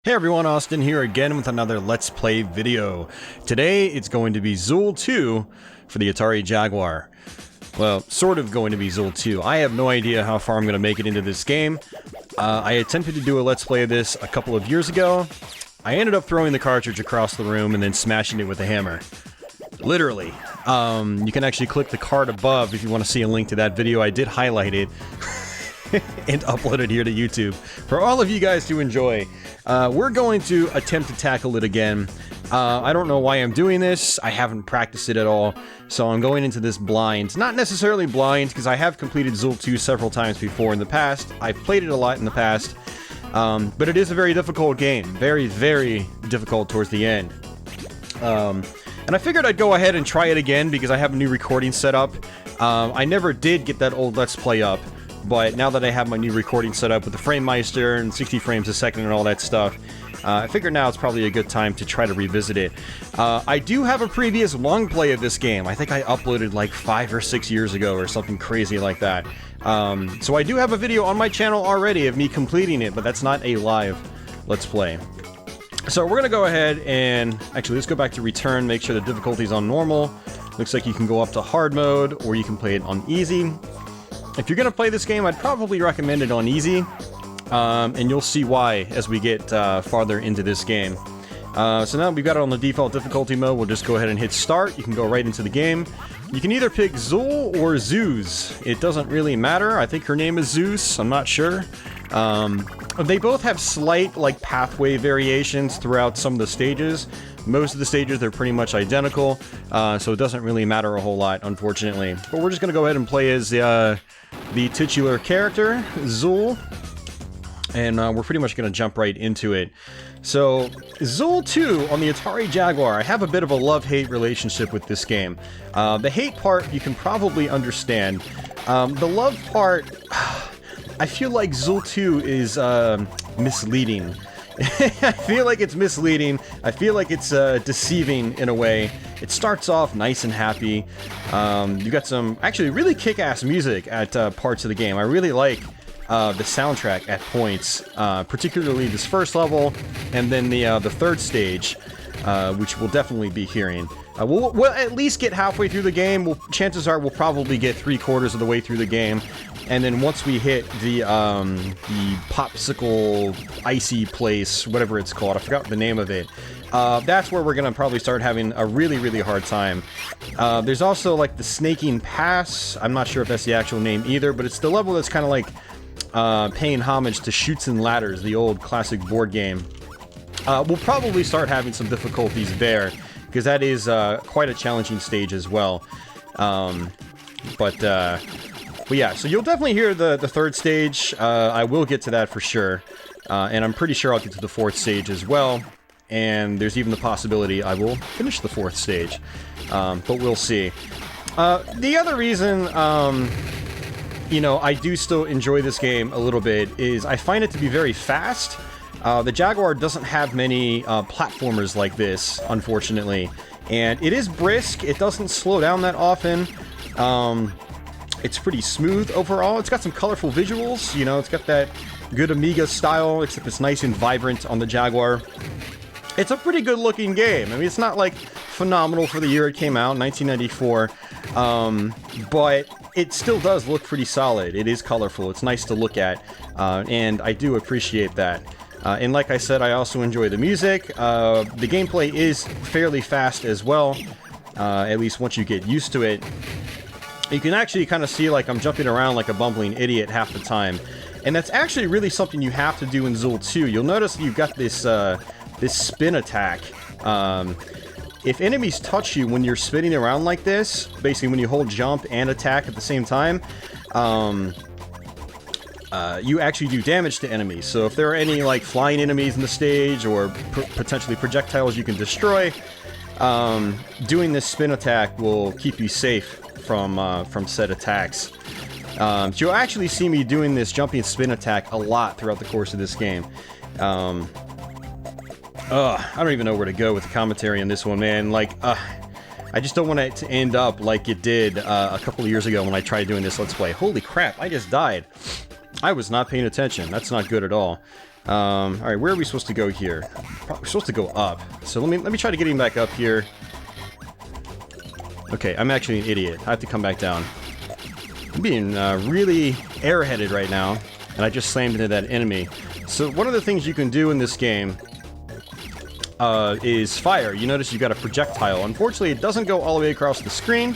Hey everyone, Austin here again with another Let's Play video. Today it's going to be Zool 2 for the Atari Jaguar. Well, sort of going to be Zool 2. I have no idea how far I'm going to make it into this game. I attempted to do a Let's Play of this a couple of years ago. I ended up throwing the cartridge across the room and then smashing it with a hammer. Literally. You can actually click the card above if you want to see a link to that video. I did highlight it and upload it here to YouTube for all of you guys to enjoy. We're going to attempt to tackle it again. I don't know why I'm doing this. I haven't practiced it at all, so I'm going into this blind. Not necessarily blind, because I have completed Zool 2 several times before in the past. I've played it a lot in the past, but it is a very difficult game. Very, very difficult towards the end. And I figured I'd go ahead and try it again because I have a new recording set up. I never did get that old Let's Play up, but now that I have my new recording set up with the Frame Meister and 60 frames a second and all that stuff, I figure now it's probably a good time to try to revisit it. I do have a previous long play of this game. I think I uploaded like 5 or 6 years ago or something crazy like that. So I do have a video on my channel already of me completing it, but that's not a live Let's Play. So we're gonna go ahead and actually let's go back to return, make sure the difficulty's on normal. Looks like you can go up to hard mode or you can play it on easy. If you're gonna play this game, I'd probably recommend it on easy, and you'll see why as we get farther into this game. So now we've got it on the default difficulty mode. We'll just go ahead and hit start. You can go right into the game. You can either pick Zool or Zeus. It doesn't really matter. I think her name is Zeus. I'm not sure. They both have slight, like, pathway variations throughout some of the stages. Most of the stages, they're pretty much identical, so it doesn't really matter a whole lot, unfortunately. But we're just gonna go ahead and play as the titular character, Zool, and we're pretty much gonna jump right into it. So, Zool 2 on the Atari Jaguar. I have a bit of a love-hate relationship with this game. The hate part, you can probably understand. The love part, I feel like Zool 2 is misleading. I feel like it's misleading. I feel like it's deceiving in a way. It starts off nice and happy. You got some actually really kick-ass music at parts of the game. I really like the soundtrack at points, particularly this first level, and then the third stage, which we'll definitely be hearing. We'll at least get halfway through the game. Chances are we'll probably get 3/4 of the way through the game. And then once we hit the popsicle icy place, whatever it's called, I forgot the name of it, that's where we're gonna probably start having a really, really hard time. There's also like the Snaking Pass. I'm not sure if that's the actual name either, but it's the level that's kind of like paying homage to Chutes and Ladders, the old classic board game. We'll probably start having some difficulties there, because that is quite a challenging stage as well. But yeah, so you'll definitely hear the third stage. I will get to that for sure. And I'm pretty sure I'll get to the fourth stage as well. And there's even the possibility I will finish the fourth stage. But we'll see. The other reason, you know, I do still enjoy this game a little bit is I find it to be very fast. The Jaguar doesn't have many platformers like this, unfortunately. And it is brisk. It doesn't slow down that often. It's pretty smooth overall. It's got some colorful visuals, you know, it's got that good Amiga style, except it's nice and vibrant on the Jaguar. It's a pretty good looking game. I mean, it's not like phenomenal for the year it came out, 1994, but it still does look pretty solid. It is colorful, it's nice to look at, and I do appreciate that. And like I said, I also enjoy the music. The gameplay is fairly fast as well, at least once you get used to it. You can actually kind of see like I'm jumping around like a bumbling idiot half the time. And that's actually really something you have to do in Zool 2. You'll notice you've got this this spin attack. If enemies touch you when you're spinning around like this, basically when you hold jump and attack at the same time, you actually do damage to enemies. So if there are any like flying enemies in the stage or potentially projectiles you can destroy, doing this spin attack will keep you safe from said attacks. So you'll actually see me doing this jumping spin attack a lot throughout the course of this game. I don't even know where to go with the commentary on this one, man. Like, I just don't want it to end up like it did a couple of years ago when I tried doing this Let's Play. Holy crap, I just died. I was not paying attention. That's not good at all. Alright, where are we supposed to go here? We're supposed to go up. So let me try to get him back up here. Okay, I'm actually an idiot. I have to come back down. I'm being really airheaded right now, and I just slammed into that enemy. So one of the things you can do in this game is fire. You notice you've got a projectile. Unfortunately, it doesn't go all the way across the screen.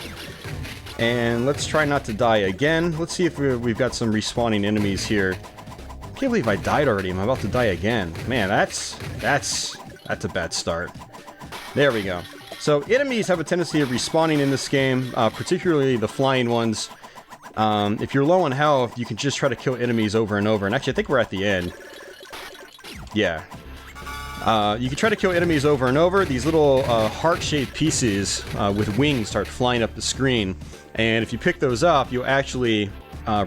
And let's try not to die again. Let's see if we've got some respawning enemies here. I can't believe I died already. I'm about to die again. Man, that's a bad start. There we go. So enemies have a tendency of respawning in this game, particularly the flying ones. If you're low on health, you can just try to kill enemies over and over. And actually, I think we're at the end. Yeah. You can try to kill enemies over and over. These little heart-shaped pieces with wings start flying up the screen. And if you pick those up, you'll actually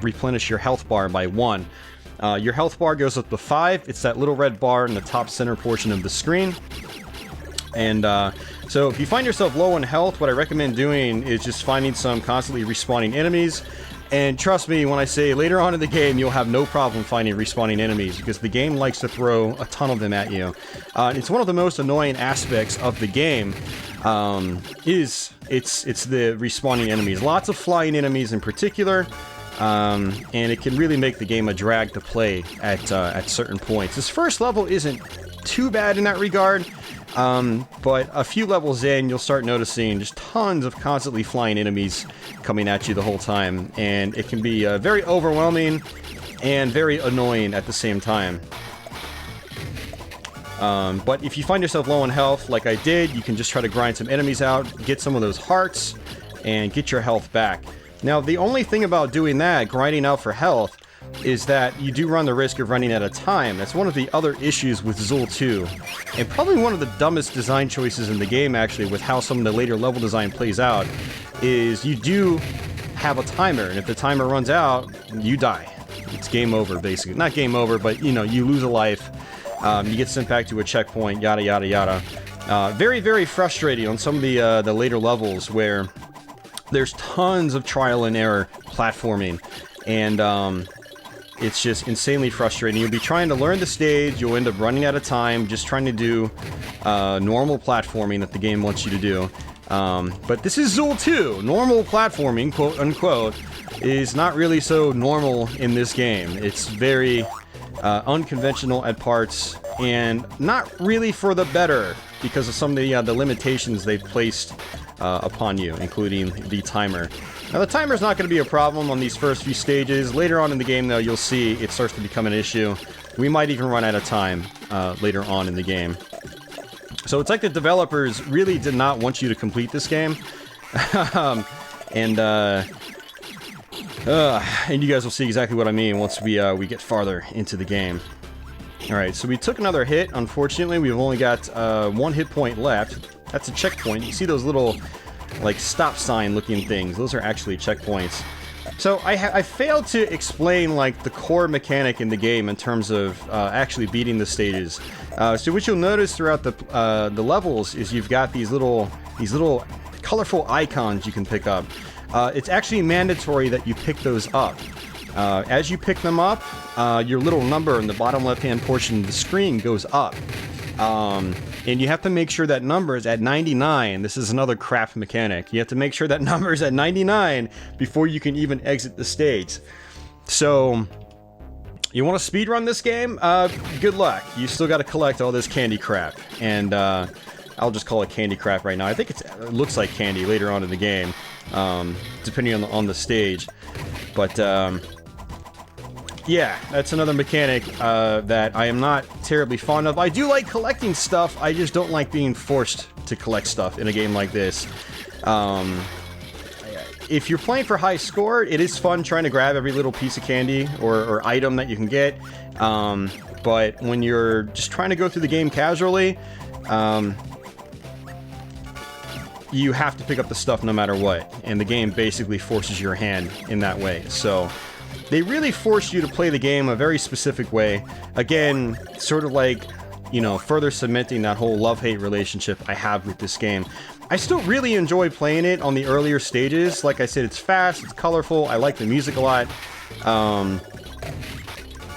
replenish your health bar by 1. Your health bar goes up to 5. It's that little red bar in the top center portion of the screen. And so if you find yourself low on health, what I recommend doing is just finding some constantly respawning enemies. And trust me when I say later on in the game, you'll have no problem finding respawning enemies because the game likes to throw a ton of them at you. It's one of the most annoying aspects of the game. It's the respawning enemies. Lots of flying enemies in particular. And it can really make the game a drag to play at certain points. This first level isn't too bad in that regard. But a few levels in, you'll start noticing just tons of constantly flying enemies coming at you the whole time, and it can be very overwhelming and very annoying at the same time. But if you find yourself low on health, like I did, you can just try to grind some enemies out, get some of those hearts, and get your health back. Now, the only thing about doing that, grinding out for health, is that you do run the risk of running out of time. That's one of the other issues with Zool 2. And probably one of the dumbest design choices in the game, actually, with how some of the later level design plays out, is you do have a timer, and if the timer runs out, you die. It's game over, basically. Not game over, but, you know, you lose a life, you get sent back to a checkpoint, yada, yada, yada. Very, very frustrating on some of the later levels where there's tons of trial and error platforming, and it's just insanely frustrating. You'll be trying to learn the stage, you'll end up running out of time just trying to do normal platforming that the game wants you to do. But this is Zool 2. Normal platforming, quote unquote, is not really so normal in this game. It's very unconventional at parts, and not really for the better because of some of the limitations they've placed upon you, including the timer. Now, the timer's not going to be a problem on these first few stages. Later on in the game, though, you'll see it starts to become an issue. We might even run out of time later on in the game. So it's like the developers really did not want you to complete this game. And you guys will see exactly what I mean once we get farther into the game. Alright, so we took another hit. Unfortunately, we've only got 1 hit point left. That's a checkpoint. You see those little, like, stop sign looking things. Those are actually checkpoints. So I failed to explain, like, the core mechanic in the game in terms of actually beating the stages. So what you'll notice throughout the levels is you've got these little colorful icons you can pick up. It's actually mandatory that you pick those up. As you pick them up, your little number in the bottom left-hand portion of the screen goes up. And you have to make sure that number is at 99. This is another crap mechanic. You have to make sure that number is at 99 before you can even exit the stage. So, you want to speedrun this game? Good luck. You still got to collect all this candy crap. And I'll just call it candy crap right now. I think it looks like candy later on in the game, depending on the stage. But yeah, that's another mechanic that I am not terribly fond of. I do like collecting stuff, I just don't like being forced to collect stuff in a game like this. If you're playing for high score, it is fun trying to grab every little piece of candy or item that you can get. But when you're just trying to go through the game casually, you have to pick up the stuff no matter what. And the game basically forces your hand in that way. So they really force you to play the game a very specific way. Again, sort of like, you know, further cementing that whole love-hate relationship I have with this game. I still really enjoy playing it on the earlier stages. Like I said, it's fast, it's colorful, I like the music a lot.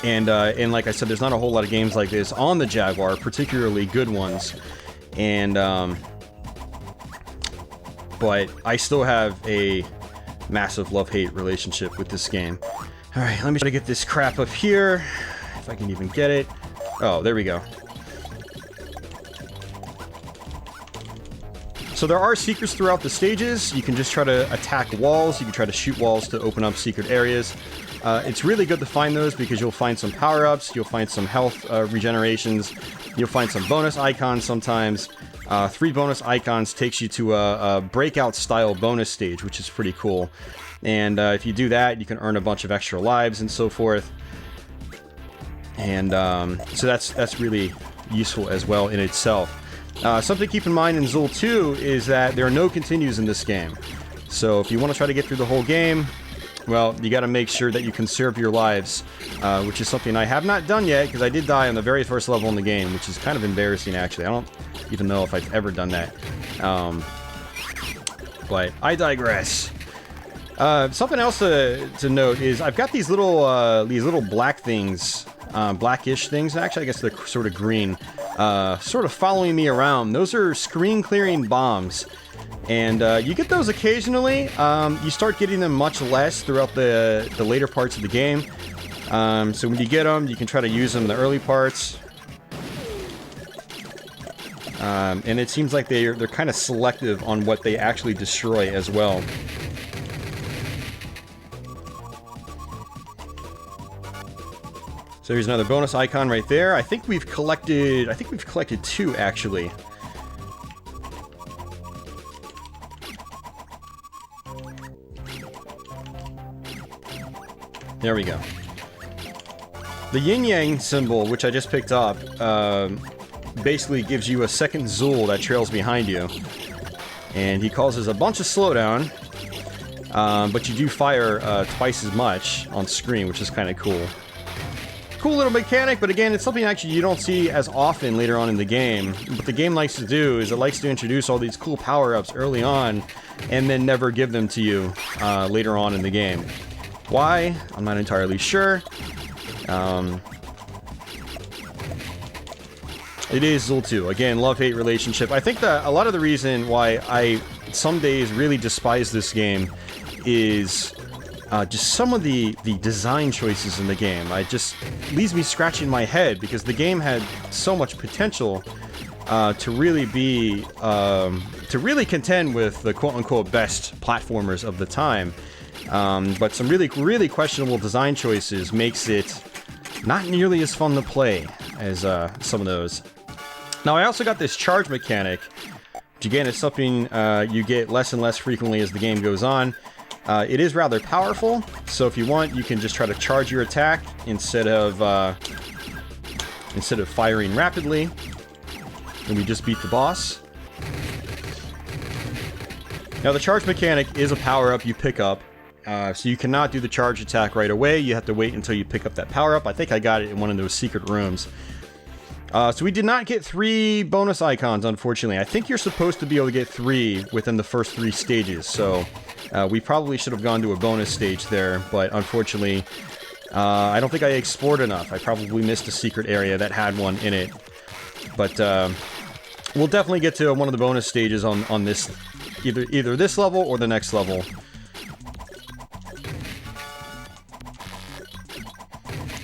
And like I said, there's not a whole lot of games like this on the Jaguar, particularly good ones. And but I still have a massive love-hate relationship with this game. All right, let me try to get this crap up here, if I can even get it. Oh, there we go. So there are secrets throughout the stages. You can just try to attack walls. You can try to shoot walls to open up secret areas. It's really good to find those because you'll find some power-ups, you'll find some health regenerations, you'll find some bonus icons sometimes. 3 bonus icons takes you to a breakout-style bonus stage, which is pretty cool. And if you do that, you can earn a bunch of extra lives and so forth. And so that's really useful as well in itself. Something to keep in mind in Zool 2 is that there are no continues in this game. So if you want to try to get through the whole game, well, you got to make sure that you conserve your lives, which is something I have not done yet, because I did die on the very first level in the game, which is kind of embarrassing, actually. I don't even know if I've ever done that. But I digress. Something else to note is I've got these little black things, blackish things. Actually, I guess they're sort of green, sort of following me around. Those are screen-clearing bombs. And you get those occasionally. You start getting them much less throughout the later parts of the game. So when you get them, you can try to use them in the early parts. And it seems like they're kind of selective on what they actually destroy as well. So here's another bonus icon right there. I think we've collected 2 actually. There we go. The yin-yang symbol, which I just picked up, basically gives you a second Zool that trails behind you. And he causes a bunch of slowdown, but you do fire twice as much on screen, which is kind of cool. Cool little mechanic, but again, it's something actually you don't see as often later on in the game. What the game likes to do is it likes to introduce all these cool power-ups early on, and then never give them to you later on in the game. Why? I'm not entirely sure. It is Zool 2. Again, love-hate relationship. I think that a lot of the reason why I some days really despise this game is just some of the design choices in the game. It just leaves me scratching my head because the game had so much potential to really be to really contend with the quote-unquote best platformers of the time. But some really questionable design choices makes it not nearly as fun to play as some of those. Now, I also got this charge mechanic, which again is something you get less and less frequently as the game goes on. It is rather powerful, so if you want, you can just try to charge your attack instead of firing rapidly, and we just beat the boss. Now, the charge mechanic is a power-up you pick up. So you cannot do the charge attack right away. You have to wait until you pick up that power-up. I think I got it in one of those secret rooms. So we did not get 3 bonus icons, unfortunately. I think you're supposed to be able to get 3 within the first 3 stages. So we probably should have gone to a bonus stage there. But unfortunately, I don't think I explored enough. I probably missed a secret area that had one in it. But we'll definitely get to one of the bonus stages on this, either this level or the next level.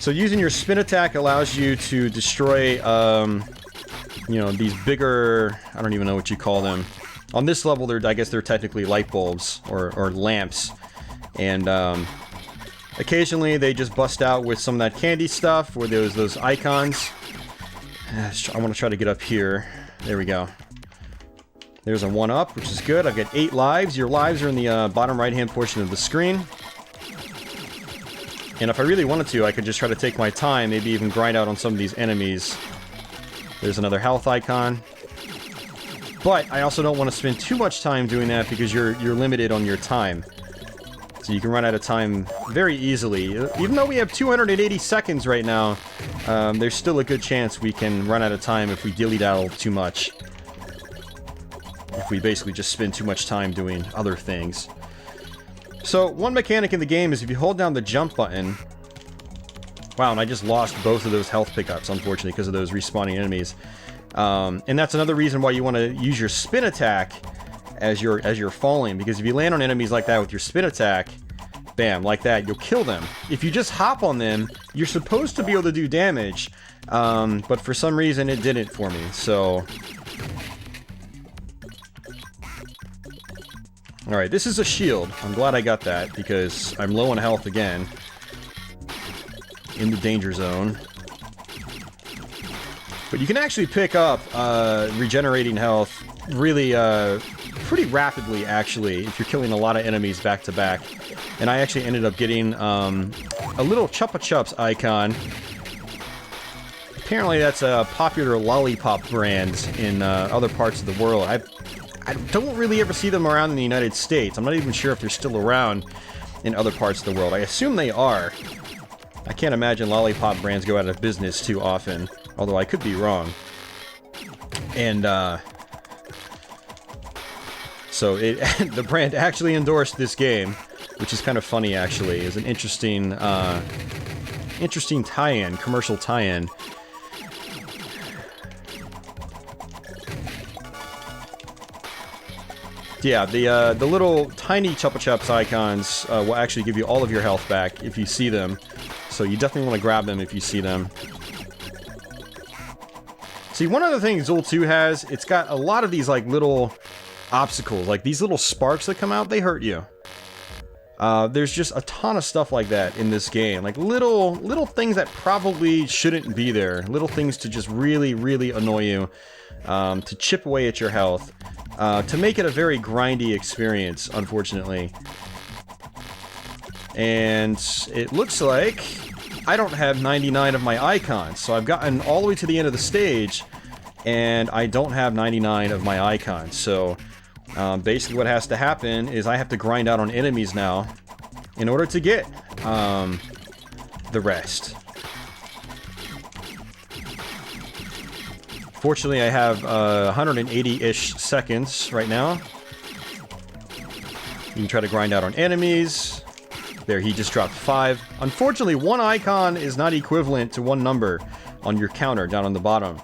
So using your spin attack allows you to destroy, you know, these bigger, I don't even know what you call them. On this level, I guess they're technically light bulbs or lamps. And occasionally they just bust out with some of that candy stuff or those icons. I want to try to get up here. There we go. There's a 1-up, which is good. I've got 8 lives. Your lives are in the bottom right-hand portion of the screen. And if I really wanted to, I could just try to take my time, maybe even grind out on some of these enemies. There's another health icon. But I also don't want to spend too much time doing that because you're limited on your time. So you can run out of time very easily. Even though we have 280 seconds right now, there's still a good chance we can run out of time if we dilly-dally too much. If we basically just spend too much time doing other things. So, one mechanic in the game is if you hold down the jump button, Wow, and I just lost both of those health pickups, unfortunately, because of those respawning enemies. And that's another reason why you want to use your spin attack as you're falling, because if you land on enemies like that with your spin attack, bam, like that, you'll kill them. If you just hop on them, you're supposed to be able to do damage, but for some reason it didn't for me, so... Alright, this is a shield. I'm glad I got that, because I'm low on health again. In the danger zone. But you can actually pick up regenerating health really pretty rapidly, actually, if you're killing a lot of enemies back to back. And I actually ended up getting a little Chupa Chups icon. Apparently that's a popular lollipop brand in other parts of the world. I don't really ever see them around in the United States. I'm not even sure if they're still around in other parts of the world. I assume they are. I can't imagine lollipop brands go out of business too often, although I could be wrong. And, so the brand actually endorsed this game, which is kind of funny, actually. It's an interesting, interesting tie-in, commercial tie-in. Yeah, the little tiny Chupa Chups icons will actually give you all of your health back if you see them. So you definitely want to grab them if you see them. See, one other thing Zool 2 has, it's got a lot of these, like, little obstacles. Like, these little sparks that come out, they hurt you. There's just a ton of stuff like that in this game. Like, little things that probably shouldn't be there. Little things to just really, really annoy you. To chip away at your health. To make it a very grindy experience, unfortunately. And it looks like I don't have 99 of my icons, so I've gotten all the way to the end of the stage, and I don't have 99 of my icons. So basically what has to happen is I have to grind out on enemies now in order to get the rest. Fortunately, I have 180-ish seconds right now. You can try to grind out on enemies. There, he just dropped 5. Unfortunately, one icon is not equivalent to one number on your counter down on the bottom.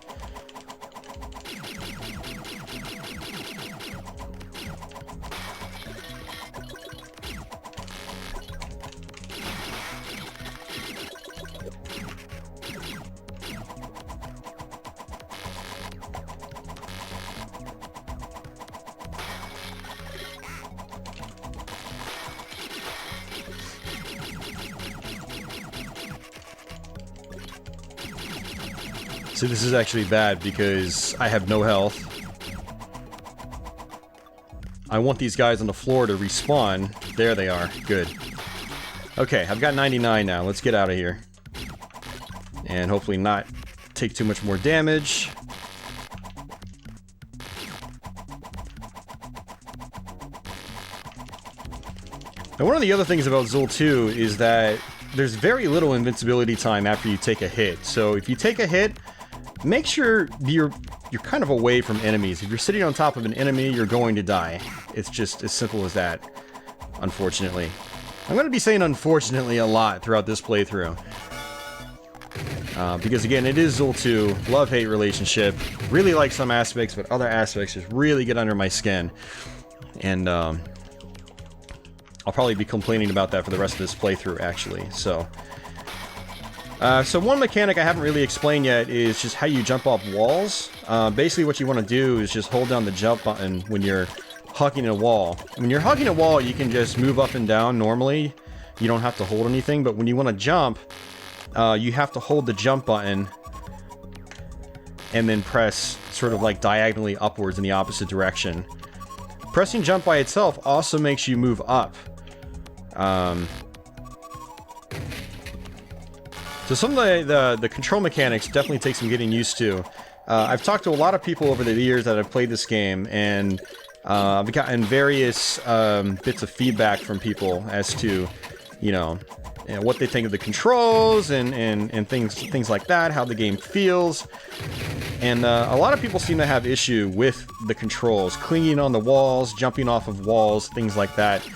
So this is actually bad because I have no health. I want these guys on the floor to respawn. There they are. Good. Okay, I've got 99 now. Let's get out of here. And hopefully not take too much more damage. Now, one of the other things about Zool 2 is that there's very little invincibility time after you take a hit. So if you take a hit, make sure you're kind of away from enemies. If you're sitting on top of an enemy, you're going to die. It's just as simple as that, unfortunately. I'm going to be saying unfortunately a lot throughout this playthrough. Because again, it is Zool 2, love-hate relationship. Really like some aspects, but other aspects just really get under my skin. And I'll probably be complaining about that for the rest of this playthrough, actually. So one mechanic I haven't really explained yet is just how you jump off walls. Basically what you want to do is just hold down the jump button when you're hugging a wall. When you're hugging a wall, you can just move up and down normally. You don't have to hold anything, but when you want to jump, you have to hold the jump button and then press sort of like diagonally upwards in the opposite direction. Pressing jump by itself also makes you move up. So some of the control mechanics definitely take some getting used to. I've talked to a lot of people over the years that have played this game, and I've gotten various bits of feedback from people as to, you know, what they think of the controls and things like that, how the game feels. And a lot of people seem to have issue with the controls, clinging on the walls, jumping off of walls, things like that.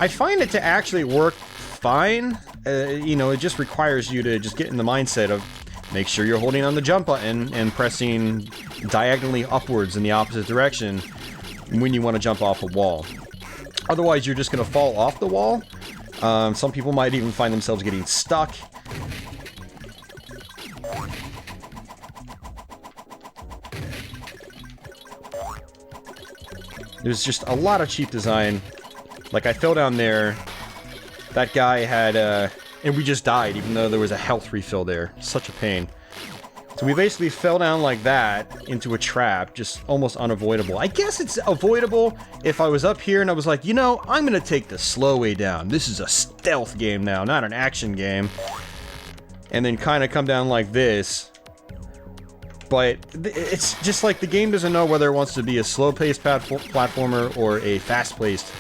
I find it to actually work fine. you know, it just requires you to just get in the mindset of make sure you're holding on the jump button and pressing diagonally upwards in the opposite direction when you want to jump off a wall. Otherwise, you're just going to fall off the wall. Some people might even find themselves getting stuck. There's just a lot of cheap design. Like, I fell down there. That guy had, and we just died, even though there was a health refill there. Such a pain. So we basically fell down like that into a trap, just almost unavoidable. I guess it's avoidable if I was up here and I was like, you know, I'm gonna take the slow way down. This is a stealth game now, not an action game. And then kind of come down like this. But it's just like the game doesn't know whether it wants to be a slow-paced platformer or a fast-paced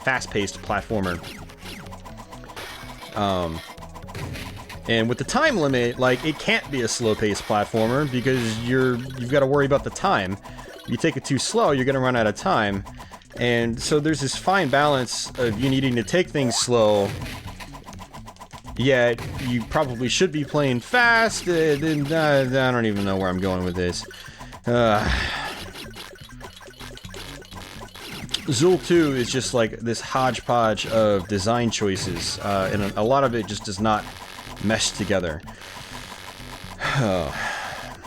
platformer. And with the time limit, like, it can't be a slow-paced platformer because you've got to worry about the time. If you take it too slow, you're going to run out of time. And so there's this fine balance of you needing to take things slow, yet you probably should be playing fast. I don't even know where I'm going with this. Zool 2 is just like this hodgepodge of design choices, and a lot of it just does not mesh together.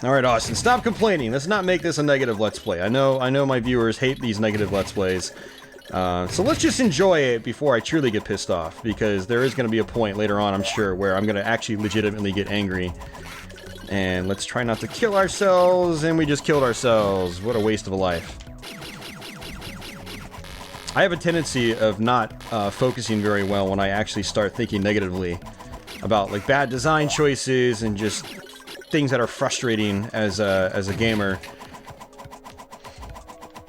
Alright, Austin, stop complaining. Let's not make this a negative Let's Play. I know my viewers hate these negative Let's Plays. So let's just enjoy it before I truly get pissed off, because there is going to be a point later on, I'm sure, where I'm going to actually legitimately get angry. And let's try not to kill ourselves, and we just killed ourselves. What a waste of a life. I have a tendency of not focusing very well when I actually start thinking negatively about, like, bad design choices and just things that are frustrating as a gamer.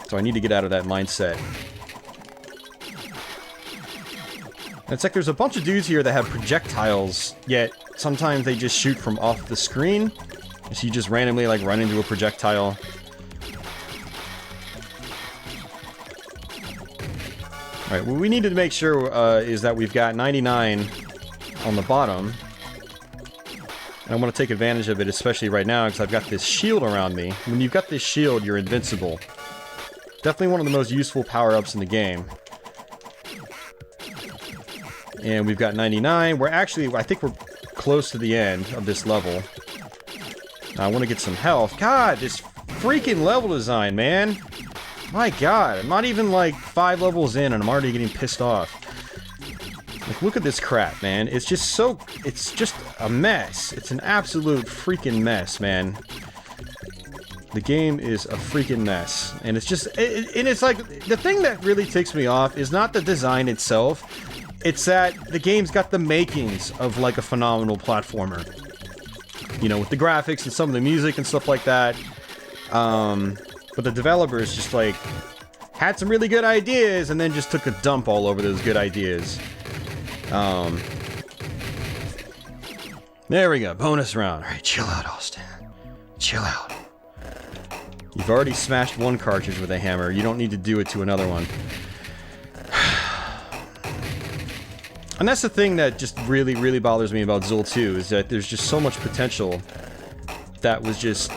So I need to get out of that mindset. It's like there's a bunch of dudes here that have projectiles, yet sometimes they just shoot from off the screen. So you just randomly, like, run into a projectile. Alright, what we need to make sure is that we've got 99 on the bottom. And I want to take advantage of it, especially right now, because I've got this shield around me. When you've got this shield, you're invincible. Definitely one of the most useful power-ups in the game. And we've got 99. We're actually, I think we're close to the end of this level. I want to get some health. God, this freaking level design, man. My God, I'm not even like 5 levels in and I'm already getting pissed off. Like, look at this crap, man. It's just so, it's just a mess. It's an absolute freaking mess, man. The game is a freaking mess. And it's just, and it's like, the thing that really ticks me off is not the design itself. It's that the game's got the makings of, like, a phenomenal platformer. You know, with the graphics and some of the music and stuff like that. But the developers just, like, had some really good ideas and then just took a dump all over those good ideas. There we go. Bonus round. Alright, chill out, Austin. Chill out. You've already smashed one cartridge with a hammer. You don't need to do it to another one. And that's the thing that just really, really bothers me about Zool 2, is that there's just so much potential that was just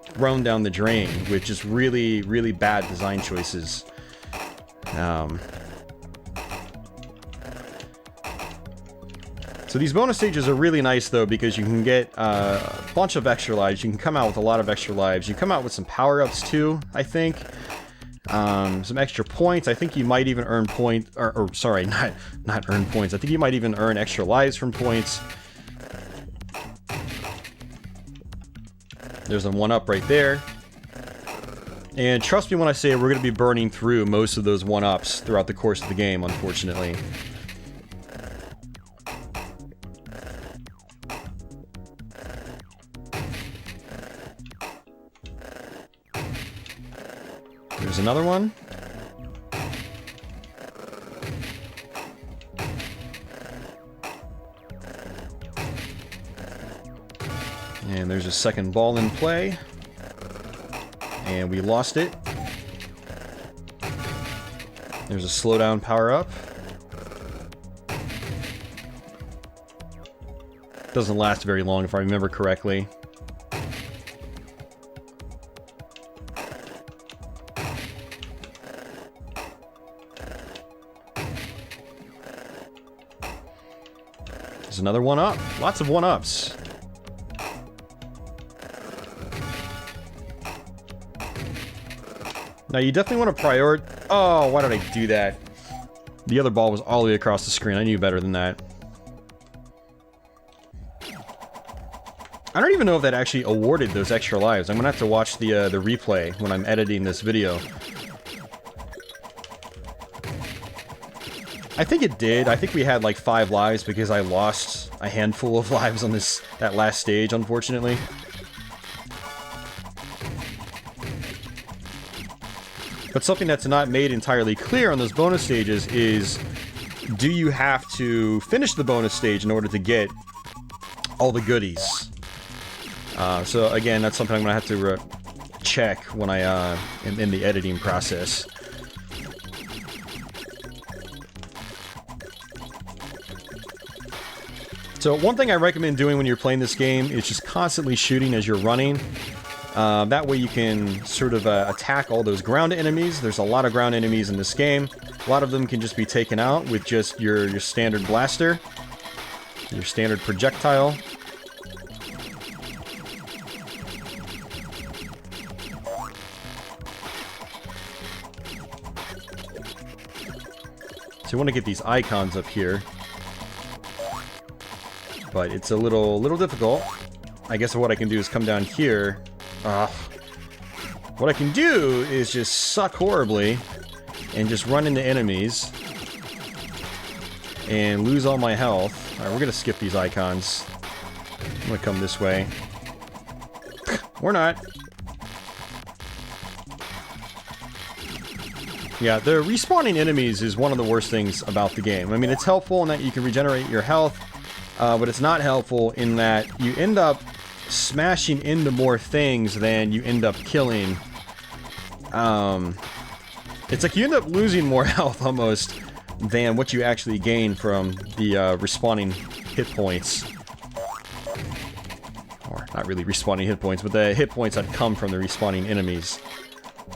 thrown down the drain with just really, really bad design choices. So these bonus stages are really nice, though, because you can get a bunch of extra lives. You can come out with a lot of extra lives. You come out with some power-ups, too, I think. Some extra points. I think you might even earn sorry, not earn points. I think you might even earn extra lives from points. There's a 1-up right there. And trust me when I say we're going to be burning through most of those 1-ups throughout the course of the game, unfortunately. There's another one. And there's a second ball in play. And we lost it. There's a slowdown power-up. Doesn't last very long if I remember correctly. There's another one up. Lots of one-ups. Now you definitely want to prioritize... Oh, why did I do that? The other ball was all the way across the screen. I knew better than that. I don't even know if that actually awarded those extra lives. I'm gonna have to watch the replay when I'm editing this video. I think it did. I think we had like 5 lives because I lost a handful of lives on that last stage, unfortunately. But something that's not made entirely clear on those bonus stages is, do you have to finish the bonus stage in order to get all the goodies? So again, that's something I'm gonna have to check when I am in the editing process. So one thing I recommend doing when you're playing this game is just constantly shooting as you're running. That way you can sort of attack all those ground enemies. There's a lot of ground enemies in this game. A lot of them can just be taken out with just your standard blaster, your standard projectile. So you want to get these icons up here. But it's a little difficult. I guess what I can do is come down here. What I can do is just suck horribly and just run into enemies and lose all my health. Alright, we're gonna skip these icons. I'm gonna come this way. Or not. Yeah, the respawning enemies is one of the worst things about the game. I mean, it's helpful in that you can regenerate your health. But it's not helpful in that you end up smashing into more things than you end up killing. It's like you end up losing more health almost than what you actually gain from the respawning hit points. Or not really respawning hit points, but the hit points that come from the respawning enemies.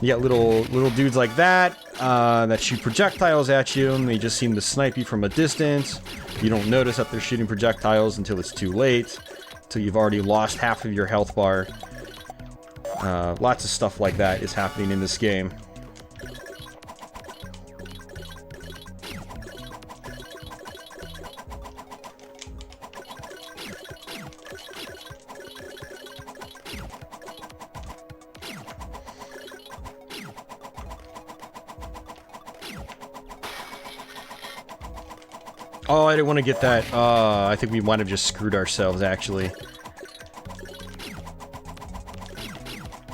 You got little dudes like that that shoot projectiles at you, and they just seem to snipe you from a distance. You don't notice that they're shooting projectiles until it's too late, until you've already lost half of your health bar. Lots of stuff like that is happening in this game. Oh, I didn't want to get that. I think we might have just screwed ourselves, actually.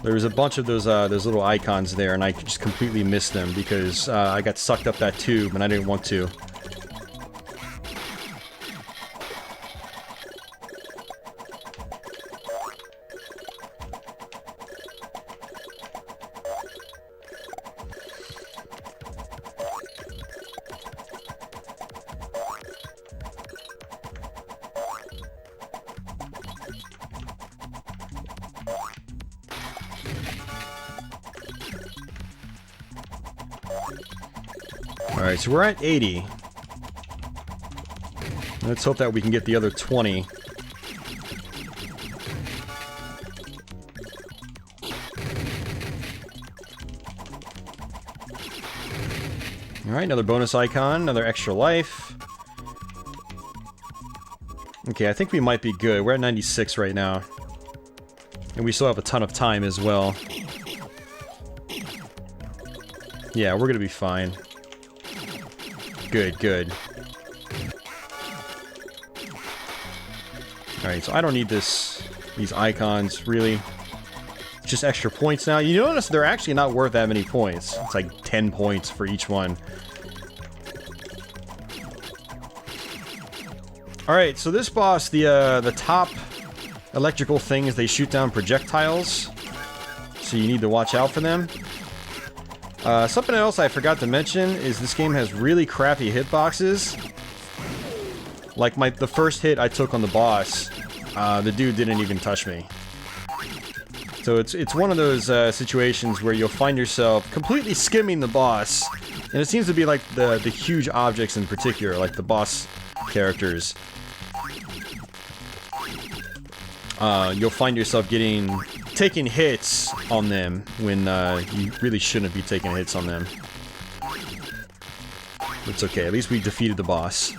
There was a bunch of those little icons there, and I just completely missed them because I got sucked up that tube, and I didn't want to. Alright, so we're at 80. Let's hope that we can get the other 20. Alright, another bonus icon, another extra life. Okay, I think we might be good. We're at 96 right now. And we still have a ton of time as well. Yeah, we're gonna be fine. Good, good. Alright, so I don't need these icons, really. It's just extra points now. You notice they're actually not worth that many points. It's like 10 points for each one. Alright, so this boss, the top electrical things, they shoot down projectiles. So you need to watch out for them. Something else I forgot to mention is this game has really crappy hitboxes. Like the first hit I took on the boss, the dude didn't even touch me. So it's one of those situations where you'll find yourself completely skimming the boss, and it seems to be like the huge objects in particular, like the boss characters. You'll find yourself taking hits on them when you really shouldn't be taking hits on them. It's okay, at least we defeated the boss.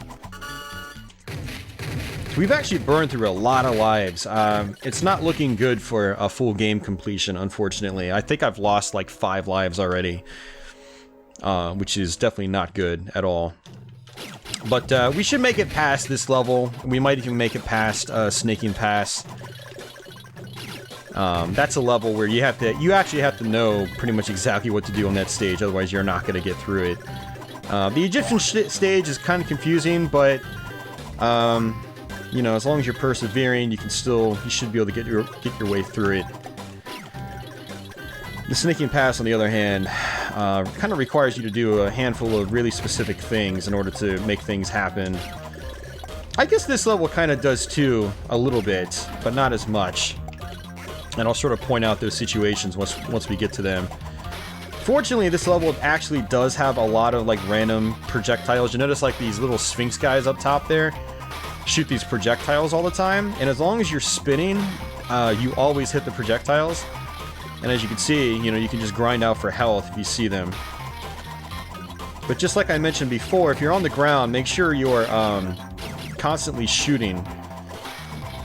We've actually burned through a lot of lives. It's not looking good for a full game completion, unfortunately. I think I've lost like 5 lives already, which is definitely not good at all. But we should make it past this level. We might even make it past Snaking Pass. That's a level where you actually have to know pretty much exactly what to do on that stage, otherwise you're not going to get through it. The Egyptian stage is kind of confusing, but you know, as long as you're persevering, you should be able to get your way through it. The Snaking Pass, on the other hand, kind of requires you to do a handful of really specific things in order to make things happen. I guess this level kind of does too, a little bit, but not as much. And I'll sort of point out those situations once we get to them. Fortunately, this level actually does have a lot of like random projectiles. You notice like these little Sphinx guys up top there shoot these projectiles all the time, and as long as you're spinning, you always hit the projectiles. And as you can see, you know, you can just grind out for health if you see them. But just like I mentioned before, if you're on the ground, make sure you're constantly shooting.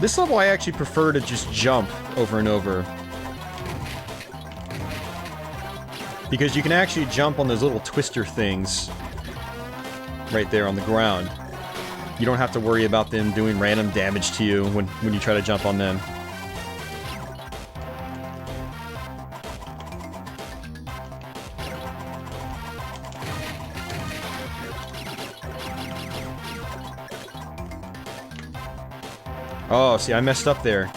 This level I actually prefer to just jump over and over, because you can actually jump on those little twister things right there on the ground. You don't have to worry about them doing random damage to you when you try to jump on them. Oh, see, I messed up there.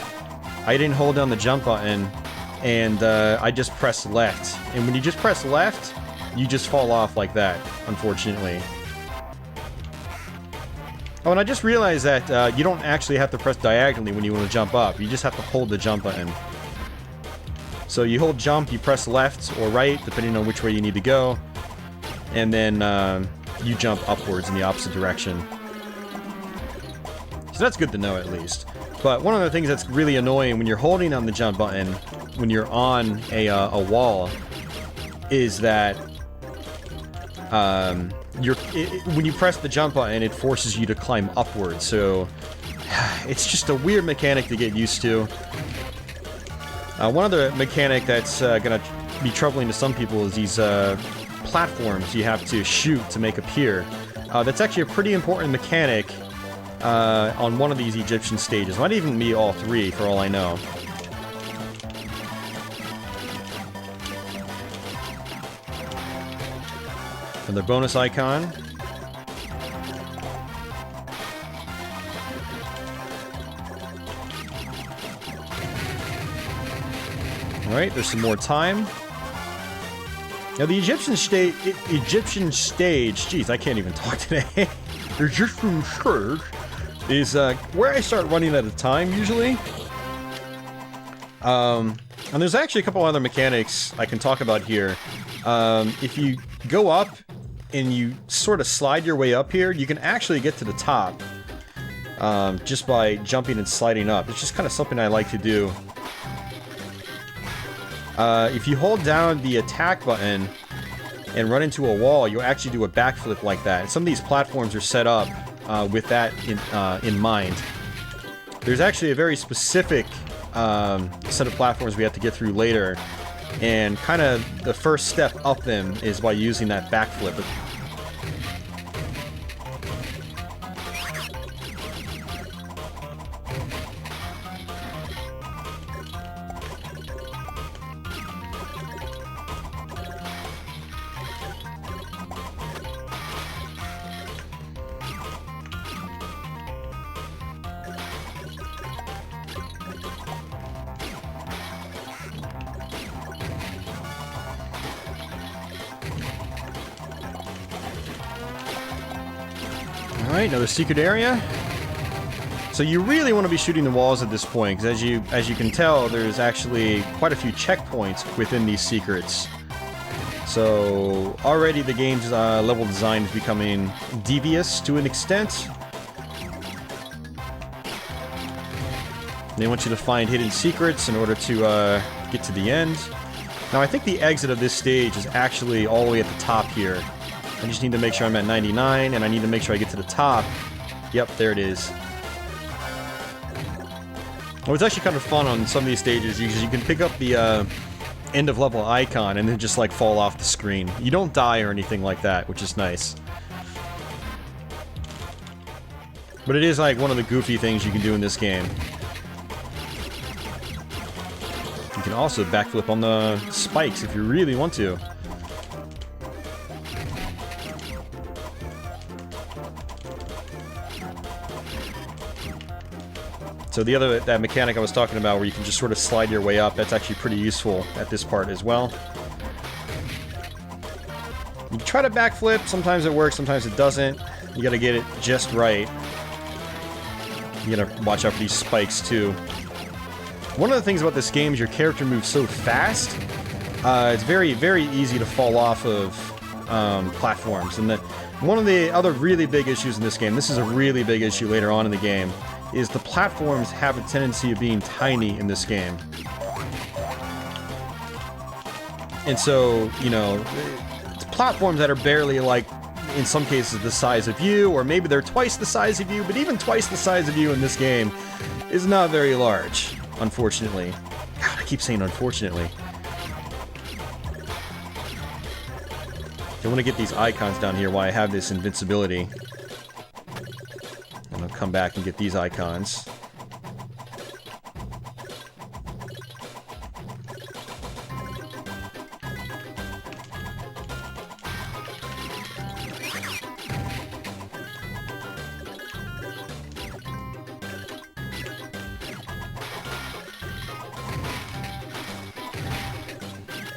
I didn't hold down the jump button, and I just pressed left. And when you just press left, you just fall off like that, unfortunately. Oh, and I just realized that you don't actually have to press diagonally when you want to jump up. You just have to hold the jump button. So you hold jump, you press left or right, depending on which way you need to go. And then you jump upwards in the opposite direction. So that's good to know, at least. But one of the things that's really annoying when you're holding on the jump button, when you're on a wall, is that when you press the jump button, it forces you to climb upwards. So it's just a weird mechanic to get used to. One other mechanic that's gonna be troubling to some people is these platforms you have to shoot to make appear. That's actually a pretty important mechanic on one of these Egyptian stages. Might even be all 3, for all I know. Another bonus icon. Alright, there's some more time. Now the Egyptian stage, jeez, I can't even talk today. The Egyptian stage is where I start running out of time, usually. And there's actually a couple other mechanics I can talk about here. If you go up and you sort of slide your way up here, you can actually get to the top just by jumping and sliding up. It's just kind of something I like to do. If you hold down the attack button and run into a wall, you'll actually do a backflip like that. Some of these platforms are set up with that in mind. There's actually a very specific set of platforms we have to get through later, and kind of the first step up them is by using that backflip. Alright, another secret area. So you really want to be shooting the walls at this point, because as you can tell, there's actually quite a few checkpoints within these secrets. So already the game's level design is becoming devious to an extent. They want you to find hidden secrets in order to get to the end. Now I think the exit of this stage is actually all the way at the top here. I just need to make sure I'm at 99, and I need to make sure I get to the top. Yep, there it is. Well, it's actually kind of fun on some of these stages because you can pick up the end of level icon and then just like fall off the screen. You don't die or anything like that, which is nice. But it is like one of the goofy things you can do in this game. You can also backflip on the spikes if you really want to. So that mechanic I was talking about where you can just sort of slide your way up, that's actually pretty useful at this part as well. You can try to backflip, sometimes it works, sometimes it doesn't. You gotta get it just right. You gotta watch out for these spikes too. One of the things about this game is your character moves so fast, it's very, very easy to fall off of platforms. And one of the other really big issues in this game, this is a really big issue later on in the game, is the platforms have a tendency of being tiny in this game. And so, you know, it's platforms that are barely, like, in some cases the size of you, or maybe they're twice the size of you, but even twice the size of you in this game is not very large, unfortunately. God, I keep saying unfortunately. I want to get these icons down here while I have this invincibility. And I'll come back and get these icons.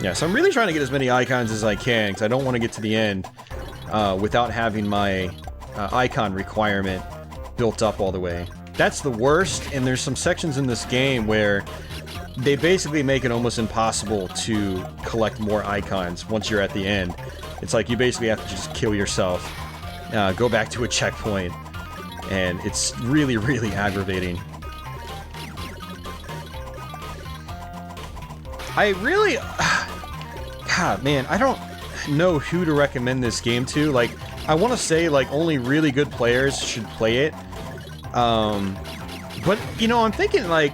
Yeah, so I'm really trying to get as many icons as I can, because I don't want to get to the end without having my icon requirement built up all the way. That's the worst, and there's some sections in this game where they basically make it almost impossible to collect more icons once you're at the end. It's like you basically have to just kill yourself, go back to a checkpoint, and it's really, really aggravating. I really... God, man, I don't know who to recommend this game to. Like, I want to say, like, only really good players should play it. But, you know, I'm thinking, like,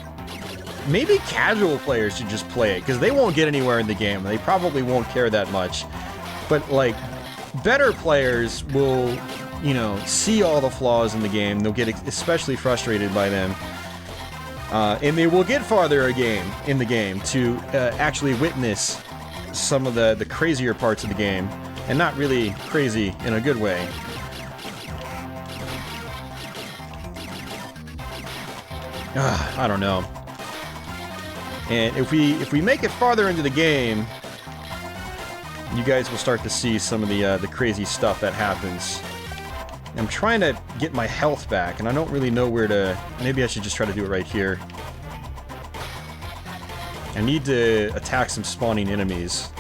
maybe casual players should just play it, because they won't get anywhere in the game. They probably won't care that much. But, like, better players will, you know, see all the flaws in the game. They'll get especially frustrated by them. And they will get farther in the game to actually witness some of the crazier parts of the game, and not really crazy in a good way. I don't know. And if we make it farther into the game, you guys will start to see some of the crazy stuff that happens. I'm trying to get my health back, and I don't really know where to... Maybe I should just try to do it right here. I need to attack some spawning enemies.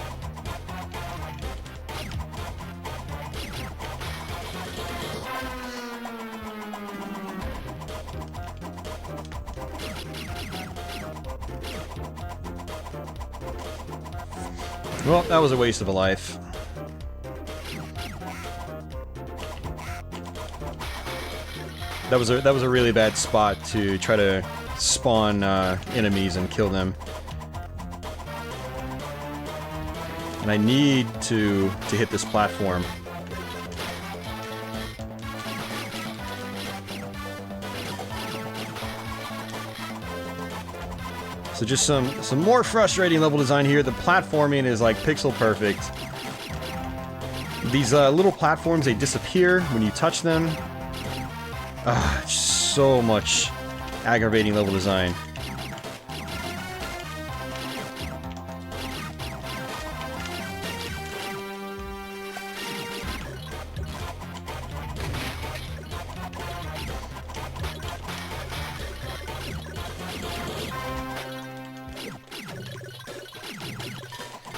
Well, that was a waste of a life. That was a really bad spot to try to spawn enemies and kill them. And I need to hit this platform. So just some more frustrating level design here. The platforming is like pixel perfect. These little platforms, they disappear when you touch them. So much aggravating level design.